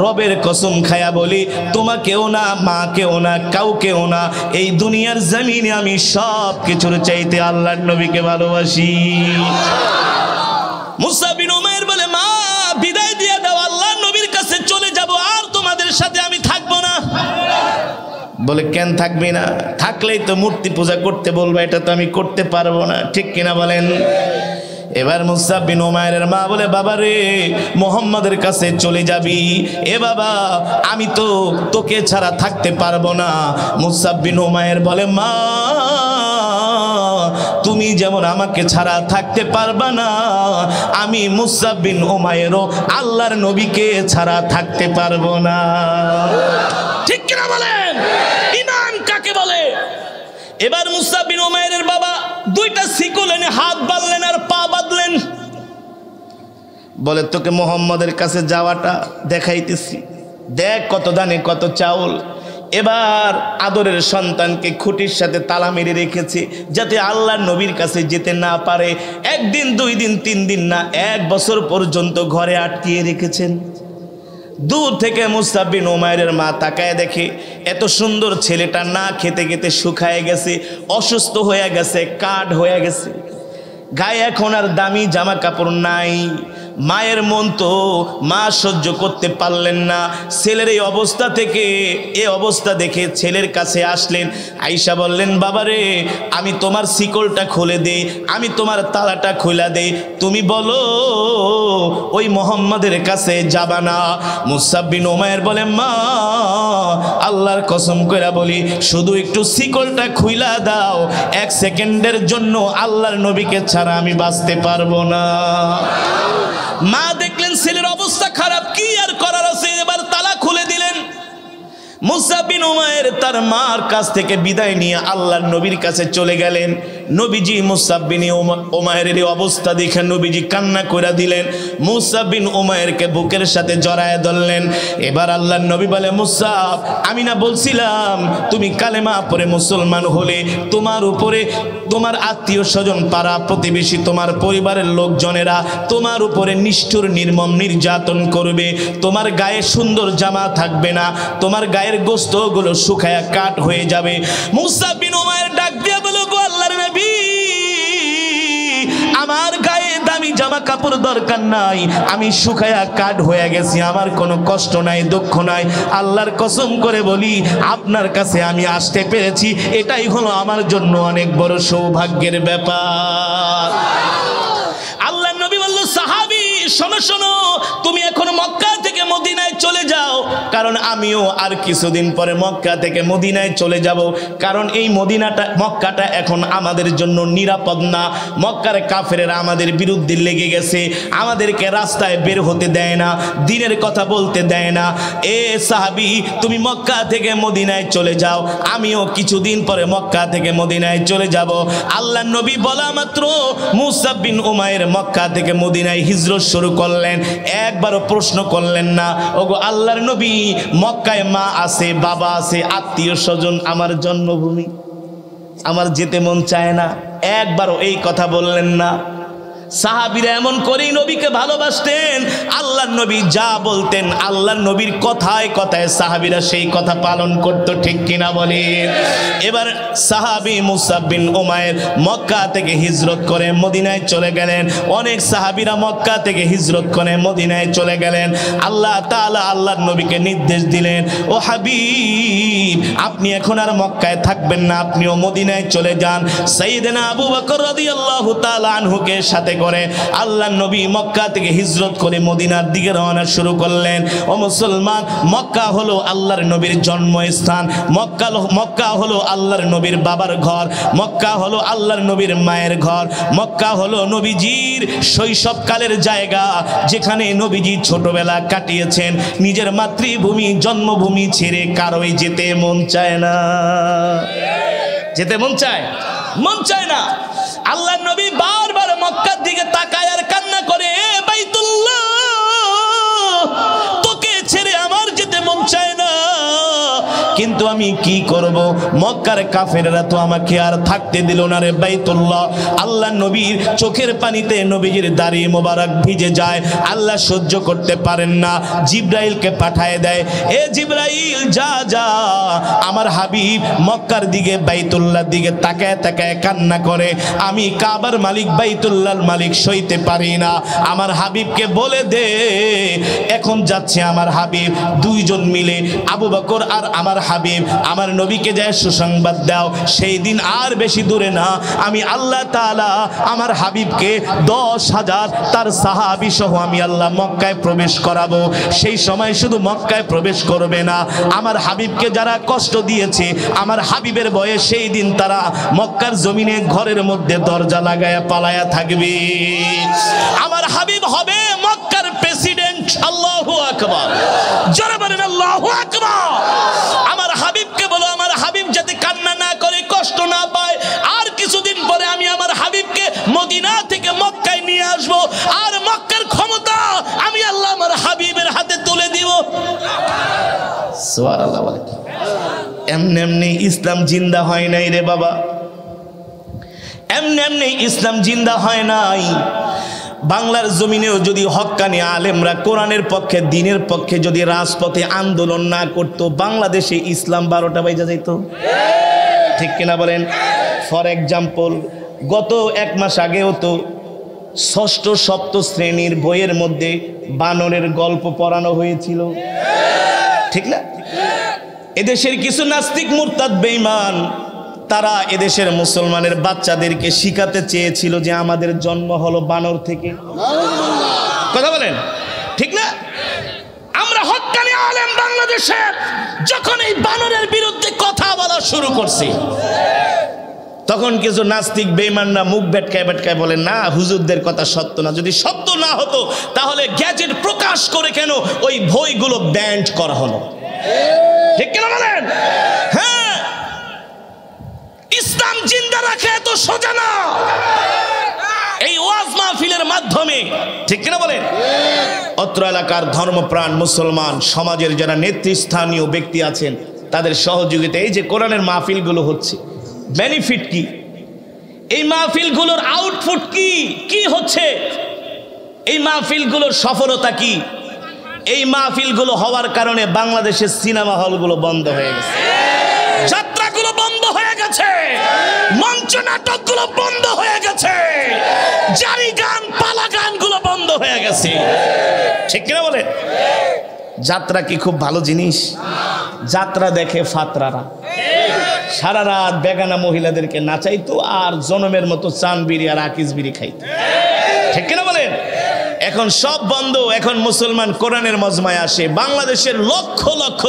রবের কসম খায়া বলি, তোমাকেও না, মাকেও না, কাউকেও না, এই দুনিয়ার জমিনে আমি সব কিছুর চাইতে আল্লাহর নবীকে ভালোবাসি। মুসআব বিন উমাইর বলে, মা বিদায় দিয়ে দাও, আল্লাহর নবীর কাছে চলে যাব, আর তোমাদের সাথে আমি থাকবো না। বলে, কেন থাকবি না? থাকলেই তো মূর্তি পূজা করতে বলবো, এটা তো আমি করতে পারবো না। ঠিক কিনা বলেন? এবার মুসআব বিন উমাইরের মা বলে, বাবা রে, মুহাম্মাদের কাছে চলে যাবি? এ বাবা, আমি তো তোকে ছাড়া থাকতে পারবো না। মুসআব বিন উমাইর বলে, মা তুমি যেমন আমাকে ছাড়া থাকতে পারবা না, আমি মুসআব বিন উমাইরও আল্লাহর নবীকে ছাড়া থাকতে পারবো না। ঠিক কিনা বলেন? ঈমান কাকে বলে? এবার মুসআব বিন উমাইরের বাবা 2টা শিকল এনে হাত বাঁধলেন আর পা বাঁধলেন, বলে, তোকে মুহাম্মাদের কাছে যাওয়াটা দেখাইতেছি, দেখ কত দানে কত চাউল। এবার আদরের সন্তানকে খুঁটির সাথে তালা মেরে রেখেছে, যাতে আল্লাহর নবীর কাছে যেতে না পারে। 1 দিন 2 দিন 3 দিন না, 1 বছর পর্যন্ত ঘরে আটকিয়ে রেখেছেন। দূর থেকে মুসআব বিন উমাইরের মা তাকায় দেখে, এত সুন্দর ছেলেটা না খেতে খেতে শুকায় গেছে, অসুস্থ হয়ে গেছে, কাঠ হয়ে গেছে, গায়ে এখন আর দামি জামা কাপড় নাই। মায়ের মন তো মা সহ্য করতে পারলেন না ছেলের এই অবস্থা থেকে। এই অবস্থা দেখে ছেলের কাছে আসলেন, আয়েশা বললেন, বাবা রে, আমি তোমার শিকলটা খুলে দেই, আমি তোমার তালাটা খুলে দেই, তুমি বলো ওই মুহাম্মাদের কাছে যাবা না? মুসআব বিন উমাইর বলে, মা আল্লাহর কসম কইরা বলি, শুধু একটু শিকলটা খুইলা দাও, 1 সেকেন্ডের জন্য আল্লাহর নবীকে ছাড়া আমি বাঁচতে পারবো না। মা দেখলেন ছেলের অবস্থা খারাপ, কি আর করার আছে, এবার তালা খুলে দিলেন। মুসআব বিন উমাইর তার মার কাছ থেকে বিদায় নিয়ে আল্লাহর নবীর কাছে চলে গেলেন। নবীজি মুসআব বিন উমাইরের অবস্থা দেখে নবীজি কান্না করে দিলেন। মুসআব বিন উমাইরকে বুকের সাথে জড়ায় ধরলেন। এবার আল্লাহর নবী বলে, মুসআব, আমি না বলছিলাম তুমি কালেমা পড়ে মুসলমান হলে তোমার উপরে তোমার আত্মীয় স্বজন, পাড়া প্রতিবেশী, তোমার পরিবারের লোকজনেরা তোমার উপরে নিষ্ঠুর নির্মম নির্যাতন করবে, তোমার গায়ে সুন্দর জামা থাকবে না, তোমার গায়ের গোশতগুলো শুকায়া কাঠ হয়ে যাবে। মুসআব বিন উমাইর ডাক দিয়ে বলে, গো আল্লাহর নবী, আমার গায়ে দামি জামা কাপড় দরকার নাই, আমি শুকায়া কাঠ হয়ে গেছি, আমার কোনো কষ্ট নাই, দুঃখ নাই। আল্লাহর কসম করে বলি, আপনার কাছে আমি আসতে পেরেছি, এটাই হলো আমার জন্য অনেক বড় সৌভাগ্যের ব্যাপার। আল্লাহর নবী বলল, সাহাবী শোনো শোনো, তুমি এখন মক্কা থেকে মদিনায় চলে যাও, কারণ আমিও আর কিছুদিন পরে মক্কা থেকে মদিনায় চলে যাব। কারণ এই মক্কাটা এখন আমাদের জন্য নিরাপদ না। মক্কার কাফেরেরা আমাদের বিরুদ্ধে লেগে গেছে, আমাদেরকে রাস্তায় বের হতে দেয় না, দিনের কথা বলতে দেয় না। এ সাহাবী, তুমি মক্কা থেকে মদিনায় চলে যাও, আমিও কিছুদিন পরে মক্কা থেকে মদিনায় চলে যাব। আল্লাহর নবী বলা মাত্র মুসাব বিন উমাইর মক্কা থেকে মদিনায় হিজরত শুরু করলেন। একবারও প্রশ্ন করলেন না, ওগো আল্লাহর নবী, মক্কায় মা আছে, বাবা আছে, আত্মীয় স্বজন, আমার জন্মভূমি, আমার যেতে মন চায় না। একবারও এই কথা বললেন না। সাহাবীরা এমন করেই নবীকে ভালোবাসতেন। আল্লাহর নবী যা বলতেন, আল্লাহর নবীর কথায় কথায় সাহাবীরা সেই কথা পালন করত, ঠিক কিনা বলেন? এবার সাহাবী মুসাব বিন উমাইর মক্কা থেকে হিজরত করে মদিনায় চলে গেলেন। অনেক সাহাবীরা মক্কা থেকে হিজরত করে মদিনায় চলে গেলেন। আল্লাহ তাআলা আল্লাহর নবীকে নির্দেশ দিলেন, ও হাবিব, আপনি এখন আর মক্কায় থাকবেন না, আপনিও মদিনায় চলে যান। সাইয়েদনা আবু বকর রাদিয়াল্লাহু তাআলা আনহুকে সাথে করে আল্লাহর নবী মক্কা থেকে হিজরত করে মদিনার দিকে রওনা শুরু করলেন। ও মুসলমান, মক্কা হলো আল্লাহর নবীর জন্মস্থান, মক্কা হলো আল্লাহর নবীর বাবার ঘর, মক্কা হলো আল্লাহর নবীর মায়ের ঘর, মক্কা হলো নবীজির শৈশবকালের জায়গা, যেখানে নবীজি ছোটবেলা কাটিয়েছেন। নিজের মাতৃভূমি জন্মভূমি ছেড়ে কারোই যেতে মন চায় না। যেতে মন চায়? মন চায় না। আল্লাহর নবী বারবার মক্কার দিকে তাকায় আর কান্না করে, এ বাইতুল্লাহ, তোকে ছেড়ে আমার যেতে মন চায় না, কিন্তু আমি কি করব? মক্কার কাফেররা তো আমাকে আর থাকতে দিল না রে বাইতুল্লাহ। আল্লাহ নবীর চোখের পানিতে নবীজির দাড়ি মোবারক ভিজে যায়। আল্লাহ সহ্য করতে পারেন না, জিবরাইলকে পাঠায় দেয়, এ জিবরাইল, যা যা, আমার হাবিব মক্কার দিকে বাইতুল্লাহর দিকে তাকায় তাকায় কান্না করে, আমি কাবার মালিক বাইতুল্লাহর মালিক সইতে পারি না, আমার হাবিবকে বলে দে। এখন যাচ্ছে আমার হাবিব, দুইজন মিলে আবু বকর আর আমার হাবিব আমার নবীকে যায় সুসংবাদ দাও, সেই দিন আর বেশি দূরে না, আমি আল্লাহ তাআলা আমার হাবিবকে 10,000 তার সাহাবী সহ আমি আল্লাহ মক্কায় প্রবেশ করাবো। সেই সময় শুধু মক্কায় প্রবেশ করবে না, আমার হাবিবকে যারা কষ্ট দিয়েছে আমার হাবিবের ভয়ে সেই দিন তারা মক্কার জমিনে ঘরের মধ্যে দরজা লাগায়া পালায়া থাকবে। আমার হাবিব হবে মক্কার প্রেসিডেন্ট। আল্লাহু আকবার, জোরে বলেন আল্লাহু আকবার। আমার হাবিবকে বলো, আমার হাবিব যাতে কান্না না করে, কষ্ট না পায়। আর কিছুদিন পরে আমি আমার হাবিবকে মদিনা থেকে মক্কায় নিয়ে আসবো, আর মক্কার ক্ষমতা আমি আল্লাহ আমার হাবিবের হাতে তুলে দিব। সুবহানাল্লাহ বলে। এমনি এমনি ইসলাম জিন্দা হয় নাই রে বাবা, এমনি এমনি ইসলাম জিন্দা হয় নাই। বাংলার জমিনেও যদি হক্কানি আলেমরা কোরআনের পক্ষে, দিনের পক্ষে যদি রাজপথে আন্দোলন না করতো, বাংলাদেশে ইসলাম 12টা বাইজা যেত, ঠিক কিনা বলেন? ফর এক্সাম্পল, গত 1 মাস আগেও তো 6ষ্ঠ 7ম শ্রেণীর বইয়ের মধ্যে বানরের গল্প পড়ানো হয়েছিল, ঠিক না? এদেশের কিছু নাস্তিক মুরতাদ বেঈমান তারা এদেশের মুসলমানের বাচ্চাদেরকে শিখাতে চেয়েছিল যে আমাদের জন্ম হলো বানর থেকে। কথা বলেন, ঠিক না? আমরা হক্কানি আলেম বাংলাদেশের যখন এই বানরের বিরুদ্ধে কথা বলা শুরু করছি, তখন কিছু নাস্তিক বেঈমানরা মুখ বেটকায় বেটকায় বলেন, না, হুজুরদের কথা সত্য না, যদি সত্য না হতো তাহলে গ্যাজেট প্রকাশ করে কেন ওই বইগুলো ব্যান্ড করা হলো, ঠিক কিনা বলেন? হ্যাঁ, ইসলাম জিন্দা রাখা এত সোজা না এই ওয়াজ মাহফিলের মাধ্যমে, ঠিক কিনা বলেন? অত্র এলাকার ধর্মপ্রাণ মুসলমান সমাজের যারা নেতৃস্থানীয় ব্যক্তি আছেন তাদের সহযোগিতা, এই যে কোরআনের মাহফিলগুলো হচ্ছে, বেনিফিট কি? এই মাহফিলগুলোর আউটপুট কি? কি হচ্ছে এই মাহফিলগুলোর সফলতা কি? এই মাহফিলগুলো হওয়ার কারণে বাংলাদেশের সিনেমা হলগুলো বন্ধ হয়ে গেছে, যাত্রাগুলো বন্ধ হয়ে গেছে, মঞ্চ নাটকগুলো বন্ধ হয়ে গেছে, জারি গান পালা গানগুলো বন্ধ হয়ে গেছে, ঠিক কিনা বলে? যাত্রা কি খুব ভালো জিনিস? যাত্রা দেখে ফাতরারা সারা রাত বেগানা মহিলাদেরকে নাচাইতো আর জনমের মতো চান বিড়ি আর আকিস বিড়ি খাইতো, ঠিক কিনা বলেন? এখন সব বন্ধ। এখন মুসলমান কোরআনের মজমায় আসে। বাংলাদেশের লক্ষ লক্ষ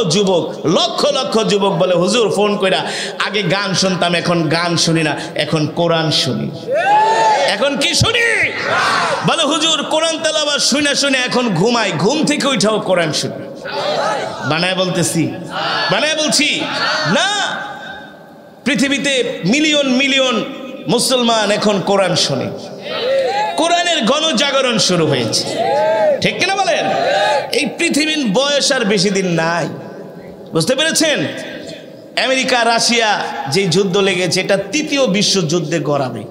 যুবক বলে হুজুর ফোন কইরা আগে গান শুনতাম, এখন গান শুনি না, এখন কোরআন শুনি। এখন কি শুনি? বলে হুজুর কোরআন তেলাওয়াত শুনে শুনে এখন ঘুমাই, ঘুম থেকে উঠাও কোরআন শুনি। বানায় বলছি না। পৃথিবীতে মিলিয়ন মিলিয়ন মুসলমান এখন কোরআন শোনে। কোরআনের গণজাগরণ শুরু হয়েছে, ঠিক কিনা বলেন? এই পৃথিবীর বয়স আর বেশি দিন নাই, বুঝতে পেরেছেন? আমেরিকা রাশিয়া যে যুদ্ধ লেগেছে এটা তৃতীয় বিশ্বযুদ্ধে গড়াবে,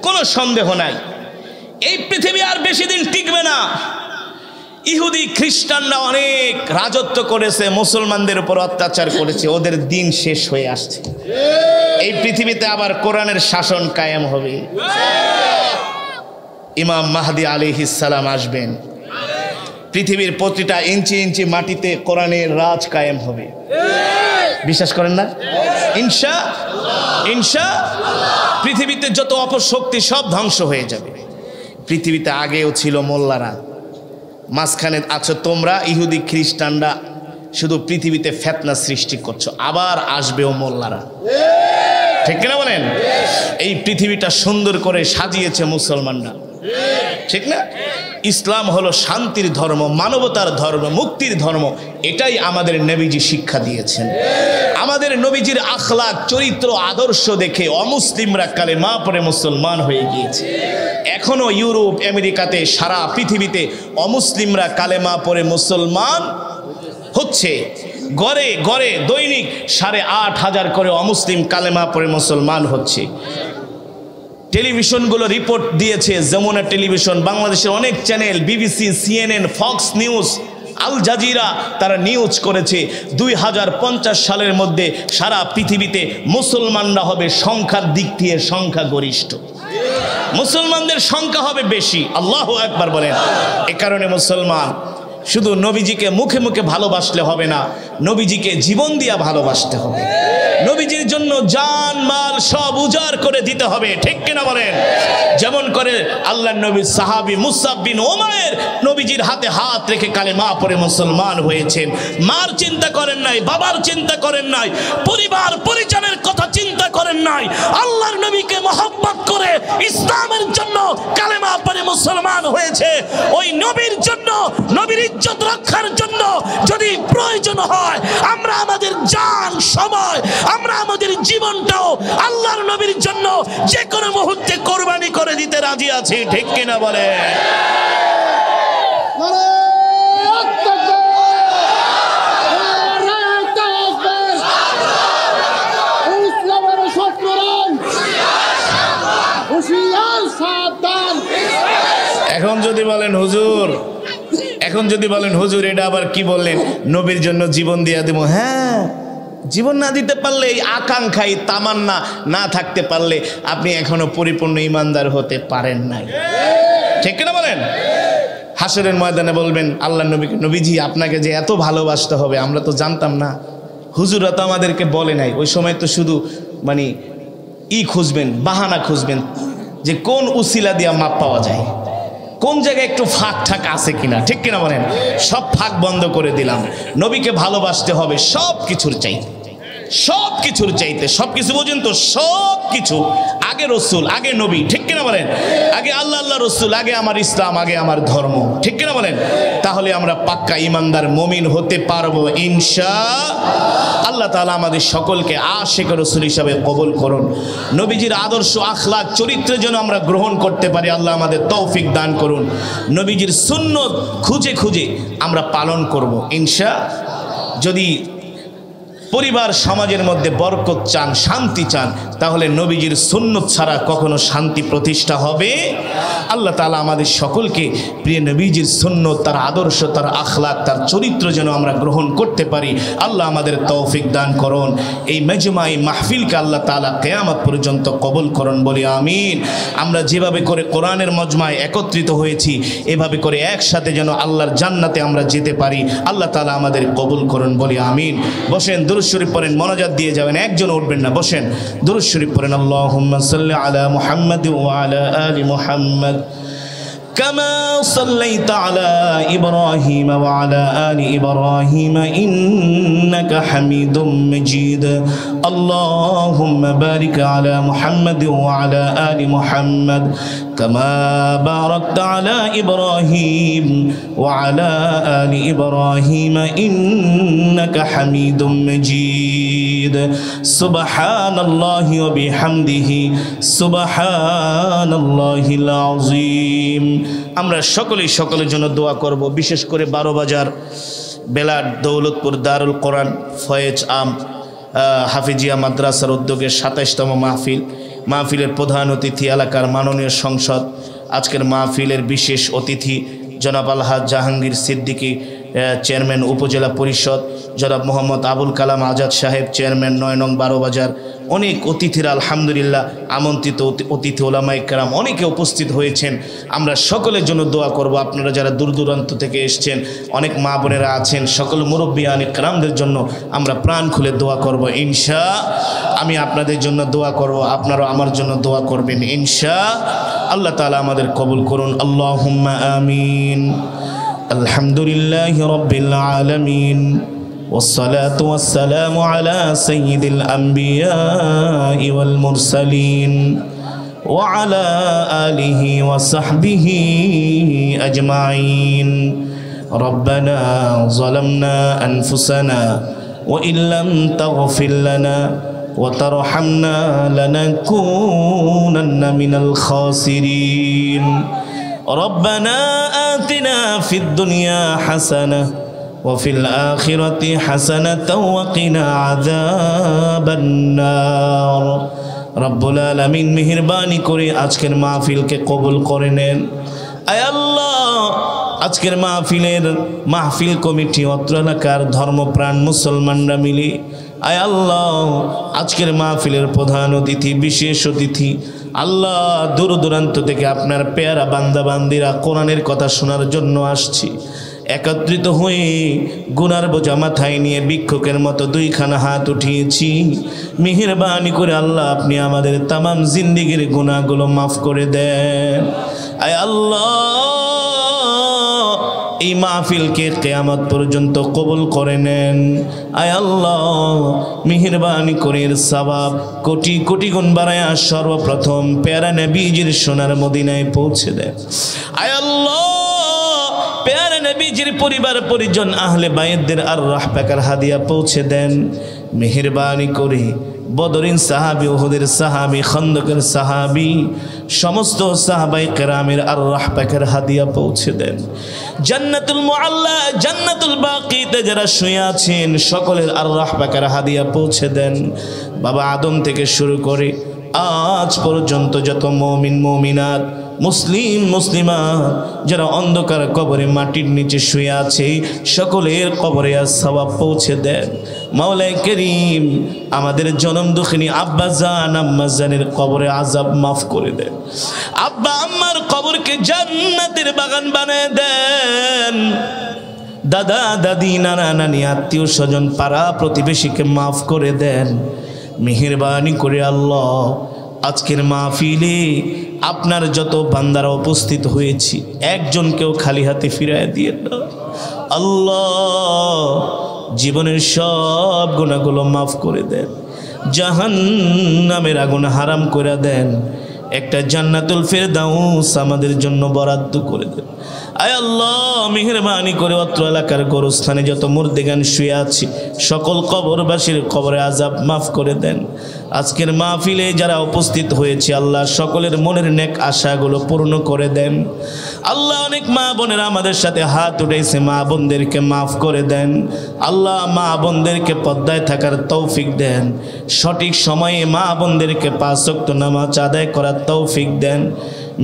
কোনো সন্দেহ নাই। এই পৃথিবী আর বেশি দিন টিকবে না। ইহুদি খ্রিস্টানরা অনেক রাজত্ব করেছে, মুসলমানদের উপর অত্যাচার করেছে, ওদের দিন শেষ হয়ে আসছে। এই পৃথিবীতে আবার কোরআনের শাসন কায়েম হবে। ইমাম মাহদি আলাইহিস সালাম আসবেন। পৃথিবীর প্রতিটা ইঞ্চি ইঞ্চি মাটিতে কোরআনের রাজ কায়েম হবে। বিশ্বাস করেন না? ইনশাআল্লাহ। পৃথিবীতে যত অপশক্তি সব ধ্বংস হয়ে যাবে। পৃথিবীতে আগেও ছিল মোল্লারা, মাঝখানে আছো তোমরা ইহুদি খ্রিস্টানরা, শুধু পৃথিবীতে ফিতনা সৃষ্টি করছো। আবার আসবেও মোল্লারা, ঠিক কিনা বলেন? এই পৃথিবীটা সুন্দর করে সাজিয়েছে মুসলমানরা, ঠিক না? ইসলাম হলো শান্তির ধর্ম, মানবতার ধর্ম, মুক্তির ধর্ম। এটাই আমাদের নবীজি শিক্ষা দিয়েছেন। আমাদের নবীজির আখলাক, চরিত্র, আদর্শ দেখে অমুসলিমরা কালেমা পড়ে মুসলমান হয়ে গিয়েছে। এখনো ইউরোপ আমেরিকাতে সারা পৃথিবীতে অমুসলিমরা কালেমা পড়ে মুসলমান হচ্ছে। গড়ে গড়ে দৈনিক 8,500 করে অমুসলিম কালেমা পড়ে মুসলমান হচ্ছে। টেলিভিশনগুলো রিপোর্ট দিয়েছে, যমুনা টেলিভিশন, বাংলাদেশের অনেক channel, BBC, CNN, Fox News, Al Jazeera, তারা নিউজ করেছে 2050 সালের মধ্যে সারা পৃথিবীতে মুসলমানরা হবে সংখ্যার দিক দিয়ে সংখ্যাগরিষ্ঠ। মুসলমানদের সংখ্যা হবে বেশি। আল্লাহু আকবার বলেন। এ কারণে মুসলমান শুধু নবীজিকে মুখে মুখে ভালোবাসলে হবে না, নবীজিকে জীবন দিয়া ভালোবাসতে হবে। নবীজির জন্য জান মাল সব উজাড় করে দিতে হবে, ঠিক কিনা বলেন? যেমন করে আল্লাহর নবী সাহাবী মুসআব বিন উমাইর নবীজির হাতে হাত রেখে কালেমা পড়ে মুসলমান হয়েছেন। মার চিন্তা করেন নাই, বাবার চিন্তা করেন নাই, পরিবার পরিজনের কথা চিন্তা করেন নাই, আল্লাহর নবীকে মহব্বত করে ইসলামের জন্য কালেমা পড়ে মুসলমান হয়েছে। ওই নবীর জন্য, নবীর ইজ্জত রক্ষার জন্য যদি প্রয়োজন হয় আমরা আমাদের জান, সময়, আমরা আমাদের জীবনটাও আল্লাহর নবীর জন্য যে কোনো মুহূর্তে কোরবানি করে দিতে রাজি আছি, ঠিক কিনা বলে? এখন যদি বলেন হুজুর এটা আবার কি বললেন, নবীর জন্য জীবন দিয়ে দেবো। হ্যাঁ, জীবন না দিতে পারলে, এই আকাঙ্ক্ষাই তামান্না না থাকতে পারলে আপনি এখনো পরিপূর্ণ ইমানদার হতে পারেন নাই, ঠিক কিনা বলেন? হাসরের ময়দানে বলবেন আল্লাহ নবীকে, নবীজি আপনাকে যে এত ভালোবাসতে হবে আমরা তো জানতাম না, হুজুররা তো আমাদেরকে বলে নাই। ওই সময় তো শুধু মানে খুঁজবেন, বাহানা খুঁজবেন যে কোন উসিলা দিয়া মাপ পাওয়া যায়, কোন জায়গায় একটু ফাঁক ঠাক আছে কিনা, ঠিক কিনা বলেন? সব ফাঁক বন্ধ করে দিলাম। নবীকে ভালোবাসতে হবে সব কিছুর চাইতে, সব কিছুর চাইতে। সব কিছু পর্যন্ত সব কিছু আগে রসুল, আগে নবী, ঠিক কিনা বলেন? আগে আল্লাহ, আল্লাহ রসুল, আগে আমার ইসলাম, আগে আমার ধর্ম, ঠিক কিনা বলেন? তাহলে আমরা পাক্কা ইমানদার মুমিন হতে পারবো ইনশাআল্লাহ। আল্লাহ তাআলা আমাদের সকলকে আশিক রাসূল হিসাবে কবুল করুন। নবীজির আদর্শ, আখলাক, চরিত্র যেন আমরা গ্রহণ করতে পারি, আল্লাহ আমাদের তৌফিক দান করুন। নবীজির সুন্নত খুঁজে খুঁজে আমরা পালন করব ইনশাআল্লাহ। যদি পরিবার সমাজের মধ্যে বরকত চান, শান্তি চান, তাহলে নবীজির সুন্নত ছাড়া কখনো শান্তি প্রতিষ্ঠা হবে? আল্লাহ তাআলা আমাদের সকলকে প্রিয় নবীজির সুন্নত, তার আদর্শ, তার আখলাক, তার চরিত্র যেন আমরা গ্রহণ করতে পারি, আল্লাহ আমাদের তৌফিক দান করুন। এই মেজমাই মাহফিলকে আল্লাহ তাআলা কিয়ামত পর্যন্ত কবুল করুন বলি আমিন। আমরা যেভাবে করে কোরআনের মজমায় একত্রিত হয়েছি, এভাবে করে একসাথে যেন আল্লাহর জান্নাতে আমরা যেতে পারি, আল্লাহ তাআলা আমাদের কবুল করুন বলি আমিন। বসেন, দুরূদ শরীফ পড়েন, মনোজাত দিয়ে যাবেন, একজন উঠবেন না, বসেন, দুরূদ শরীফ পড়েন। আল্লাহুম্মা সাল্লি আলা মুহাম্মাদ ওয়া আলা আলি মুহাম্মাদ كما صليت على إبراهيم وعلى آل إبراهيم إنك حميد مجيد اللهم بارك على محمد وعلى آل محمد كما باركت على إبراهيم وعلى آل إبراهيم إنك حميد مجيد سبحان الله وبحمده سبحان الله العظيم আমরা সকলের জন্য দোয়া করব বিশেষ করে 12 বাজার বেলার দৌলতপুর দারুল কোরআন ফয়েজ আম হাফিজিয়া মাদ্রাসার উদ্যোগে 27তম মাহফিলের প্রধান অতিথি এলাকার মাননীয় সংসদ আজকের মাহফিলের বিশেষ অতিথি জনাব আলহাজ জাহাঙ্গীর সিদ্দিকী চেয়ারম্যান উপজেলা পরিষদ জনাব মোহাম্মদ আবুল কালাম আজাদ সাহেব চেয়ারম্যান 9 নং 12 বাজার অনেক অতিথিরা আলহামদুলিল্লাহ আমন্ত্রিত অতিথি ওলামায়ে কেরাম অনেকে উপস্থিত হয়েছেন আমরা সকলের জন্য দোয়া করব আপনারা যারা দূর দূরান্ত থেকে এসেছেন অনেক মা বোনেরা আছেন সকল মুরব্বিয়ানে কেরামদের জন্য আমরা প্রাণ খুলে দোয়া করব ইনশাআল্লাহ আমি আপনাদের জন্য দোয়া করব আপনারা আমার জন্য দোয়া করবেন ইনশাআল্লাহ তাআলা আমাদের কবুল করুন আল্লাহুম্মা আমিন আলহামদুলিল্লাহি রাব্বিল আলামিন والصلاة والسلام على سيد الأنبياء والمرسلين وعلى آله وصحبه أجمعين ربنا ظلمنا أنفسنا وإن لم تغفر لنا وترحمنا لنكونن من الخاسرين ربنا آتنا في الدنيا حسنة وفي الآخرة حسنة وقنا عذاب النار رب العالمين মেহেরবানি করে আজকের মাহফিলকে কবুল করে নেন আয় আল্লাহ আজকের মাহফিল কমিটি অত্র এলাকার ধর্মপ্রাণ মুসলমানরা মিলে আয় আল্লাহ আজকের মাহফিলের প্রধান অতিথি বিশেষ অতিথি আল্লাহ দূর দূরান্ত থেকে আপনার পেয়ারা বান্দা বান্দিরা কোরআনের কথা শোনার জন্য আসছি একত্রিত হয়ে গুনার বোঝা মাথায় নিয়ে ভিক্ষুকের মতো দুইখানা হাত উঠিয়েছি মেহেরবানি করে আল্লাহ আপনি আমাদের তামাম জিন্দেগীর গুনাহগুলো মাফ করে দেন আয় আল্লাহ এই মাহফিলকে কিয়ামত পর্যন্ত কবুল করে নেন আয় আল্লাহ মেহেরবানি করে এর সওয়াব কোটি কোটি গুণ বাড়ায়া সর্বপ্রথম প্যারা নবীজির সোনার মদিনায় পৌঁছে দেন আয় আল্লাহ প্যারা নবীজির পরিবার পরিজন আহলে বাইতদের আর রাহ পাকের হাদিয়া পৌঁছে দেন মেহেরবানি করে বদরিন সাহাবী উহুদের সাহাবী খন্দকের সাহাবী সমস্ত সাহাবায়ে কেরামের আর রাহ পাকের হাদিয়া পৌঁছে দেন জান্নাতুল মুআল্লা জান্নাতুল বাকিতে যারা শুয়ে আছেন সকলের আর রাহ পাকের হাদিয়া পৌঁছে দেন বাবা আদম থেকে শুরু করে আজ পর্যন্ত যত মুমিন মুমিনাত মুসলিম মুসলিমাত যারা অন্ধকার কবরে মাটির নিচে শুয়ে আছে সকলের কবরে সওয়াব পৌঁছে দেন মাওলাই করিম আমাদের জনম দুঃখিনী আব্বা জান আম্মা জানের কবরে আযাব মাফ করে দেন আব্বা আম্মার কবরকে জান্নাতের বাগান বানায় দেন দাদা দাদি নানা নানি আত্মীয় স্বজন পাড়া প্রতিবেশীকে মাফ করে দেন মেহেরবানি করে আল্লাহ আজকের মাহফিলে আপনার যত বান্দারা উপস্থিত হয়েছি একজনকেও খালি হাতে ফিরায় দিয়ে দাও আল্লাহ জীবনের সব গুনাহগুলো মাফ করে দেন জাহান্নামের আগুন হারাম করে দেন একটা জান্নাতুল ফেরদাউস আমাদের জন্য বরাদ্দ করে দেন আয় আল্লাহ মেহেরবানি করে অত্র এলাকার গোরস্থানে যত মুর্দেগান শুয়ে আছে সকল কবরবাসীর কবরে আযাব মাফ করে দেন আজকের মাহফিলে যারা উপস্থিত হয়েছে আল্লাহ সকলের মনের নেক আশাগুলো পূর্ণ করে দেন আল্লাহ অনেক মা বোনেরা আমাদের সাথে হাত উঠাইছে মা বোনদেরকে মাফ করে দেন আল্লাহ মা বোনদেরকে পর্দায় থাকার তৌফিক দেন সঠিক সময়ে মা বোনদেরকে 5 ওয়াক্ত নামাজ আদায় করার তৌফিক দেন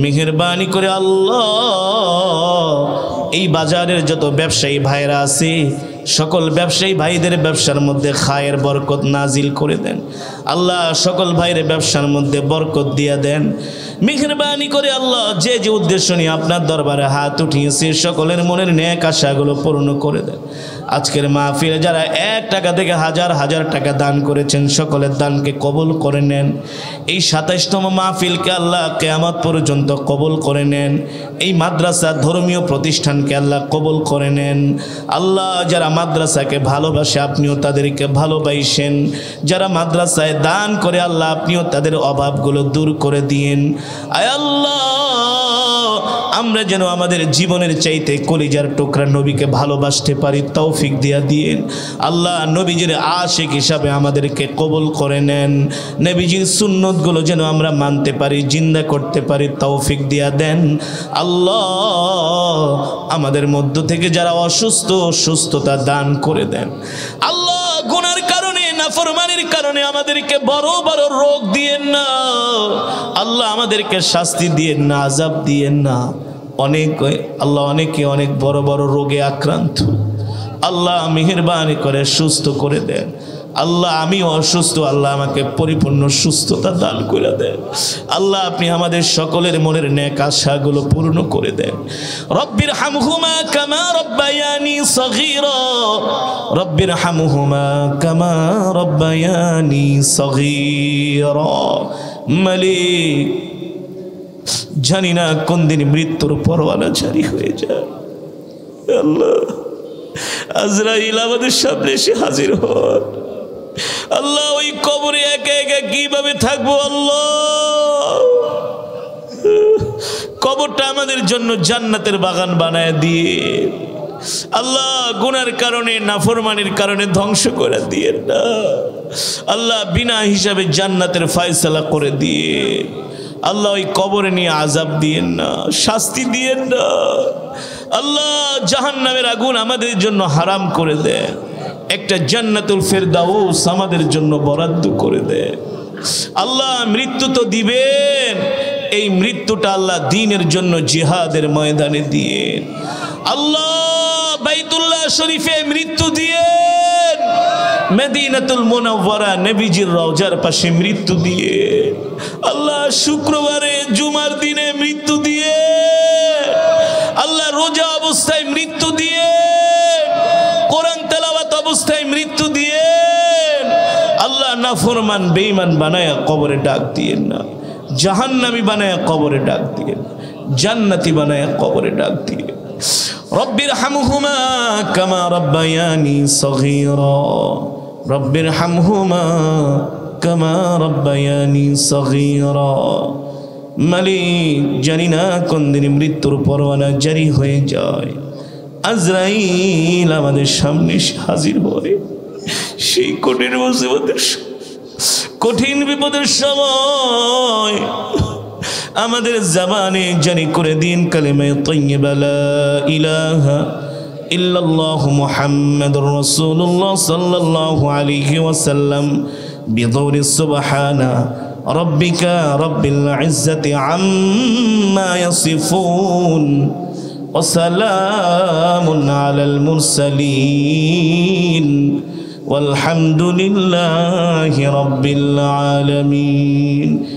মেহেরবানি করে আল্লাহ এই বাজারের যত ব্যবসায়ী ভাইরা আছে সকল ব্যবসায়ী ভাইদের ব্যবসার মধ্যে খায়ের বরকত নাজিল করে দেন আল্লাহ সকল ভাইয়ের ব্যবসার মধ্যে বরকত দিয়া দেন মেহেরবানি করে আল্লাহ যে যে উদ্দেশ্য নিয়ে আপনার দরবারে হাত উঠিয়েছে সকলের মনের নেক আশাগুলো পূর্ণ করে দেন আজকের মাহফিলে যারা 1 টাকা থেকে হাজার হাজার টাকা দান করেছেন সকলের দানকে কবুল করে নেন। এই 27তম মাহফিলকে আল্লাহ কিয়ামত পর্যন্ত কবুল করে নেন। এই মাদ্রাসা ধর্মীয় প্রতিষ্ঠানকে আল্লাহ কবুল করে নেন। আল্লাহ যারা মাদ্রাসাকে ভালোবাসে আপনিও তাদেরকে ভালোবাসেন। যারা মাদ্রাসায় দান করে আল্লাহ আপনিও তাদের অভাবগুলো দূর করে দিয়েন। আয় আল্লাহ আমরা যেন আমাদের জীবনের চাইতে কলিজার টুকরা নবীকে ভালোবাসতে পারি তৌফিক দিয়া দিয়েন। আল্লাহ নবীজির আশিক হিসাবে আমাদেরকে কবুল করে নেন। নবীজির সুন্নতগুলো যেন আমরা মানতে পারি, জিন্দা করতে পারি তৌফিক দিয়া দেন। আল্লাহ আমাদের মধ্য থেকে যারা অসুস্থ সুস্থতা দান করে দেন। আল্লাহ গুনার কারণে নাফরমানির কারণে আমাদেরকে বড় বড় রোগ দিয়েন না। আল্লাহ আমাদেরকে শাস্তি দিয়েন না, আযাব দিয়েন না। অনেকে অনেক বড় বড় রোগে আক্রান্ত। আল্লাহ মেহেরবানি করে সুস্থ করে দেন। আল্লাহ আমি অসুস্থ, আল্লাহ আমাকে পরিপূর্ণ সুস্থতা দান করে দেন। আল্লাহ আপনি আমাদের সকলের মনের নেক আশাগুলো পূর্ণ করে দেন। রব্বির হামহুমা কামা রব্বায়ানি সগীরা, রব্বির হামহুমা কামা রব্বায়ানি সগীরা। মালিক জানি না কোন দিন মৃত্যুর পরওয়ানা জারি হয়ে যায়। আল্লাহ আজরাইল আমাদের সামনে এসে হাজির হন। আল্লাহ ওই কবরে একা একা কিভাবে থাকবো? আল্লাহ কবরটা আমাদের জন্য জান্নাতের বাগান বানায় দিয়ে আল্লাহ গুনার কারণে নাফরমানির কারণে ধ্বংস করে দিয়ে না। আল্লাহ বিনা হিসাবে জান্নাতের ফয়সালা করে দিয়ে আল্লাহ ওই কবরে নিয়ে আযাব দিয়েন না, শাস্তি দিয়েন না। আল্লাহ জাহান্নামের আগুন আমাদের জন্য হারাম করে দেন। একটা জান্নাতুল ফেরদাউস আমাদের জন্য বরাদ্দ করে দেন। আল্লাহ মৃত্যু তো দিবেন, এই মৃত্যুটা আল্লাহ দ্বীনের জন্য জিহাদের ময়দানে দিয়েন। আল্লাহ বাইতুল্লাহ শরীফে মৃত্যু দিয়েন, মদিনাতুল মুনাওয়ারা নবীজির রওজার পাশে মৃত্যু দিয়ে, আল্লাহ শুক্রবারে জুমার দিনে মৃত্যু দিয়ে, আল্লাহ রোজা অবস্থায় মৃত্যু দিয়ে, কোরআন তেলাওয়াত অবস্থায় মৃত্যু দিয়ে, আল্লাহ নাফরমান বেঈমান বানায়া কবরে ডাক দিয়েন না, জাহান্নামী বানায়া কবরে ডাক দিয়েন, জান্নাতি বানায়া কবরে ডাক দিয়েন। রব্বির হামহুমা কামা রব্বায়ানি সগীরা, রব্বির হামহুমা কামা রব্বায়ানি সগীরা। মালিক জানি না কোন দিন মৃত্যুর পরওয়ানা জারি হয়ে যায়। আজরাইল আমাদের সামনে হাজির হয়। সেই কঠিন মুসিবতের কঠিন বিপদের সময় আমাদের জবানে জারি করে দিন কালিমা তাইয়্যিবা লা ইলাহা ইল্লাল্লাহু মুহাম্মাদুর রাসূলুল্লাহ সাল্লাল্লাহু আলাইহি ওয়াসাল্লাম বিদৌরি সুবহানা রাব্বিকা রাব্বিল ইজ্জাতি আম্মা ইয়াসিফুন ওয়া সালামুন আলাল মুরসালিন والحمد لله رب العالمين।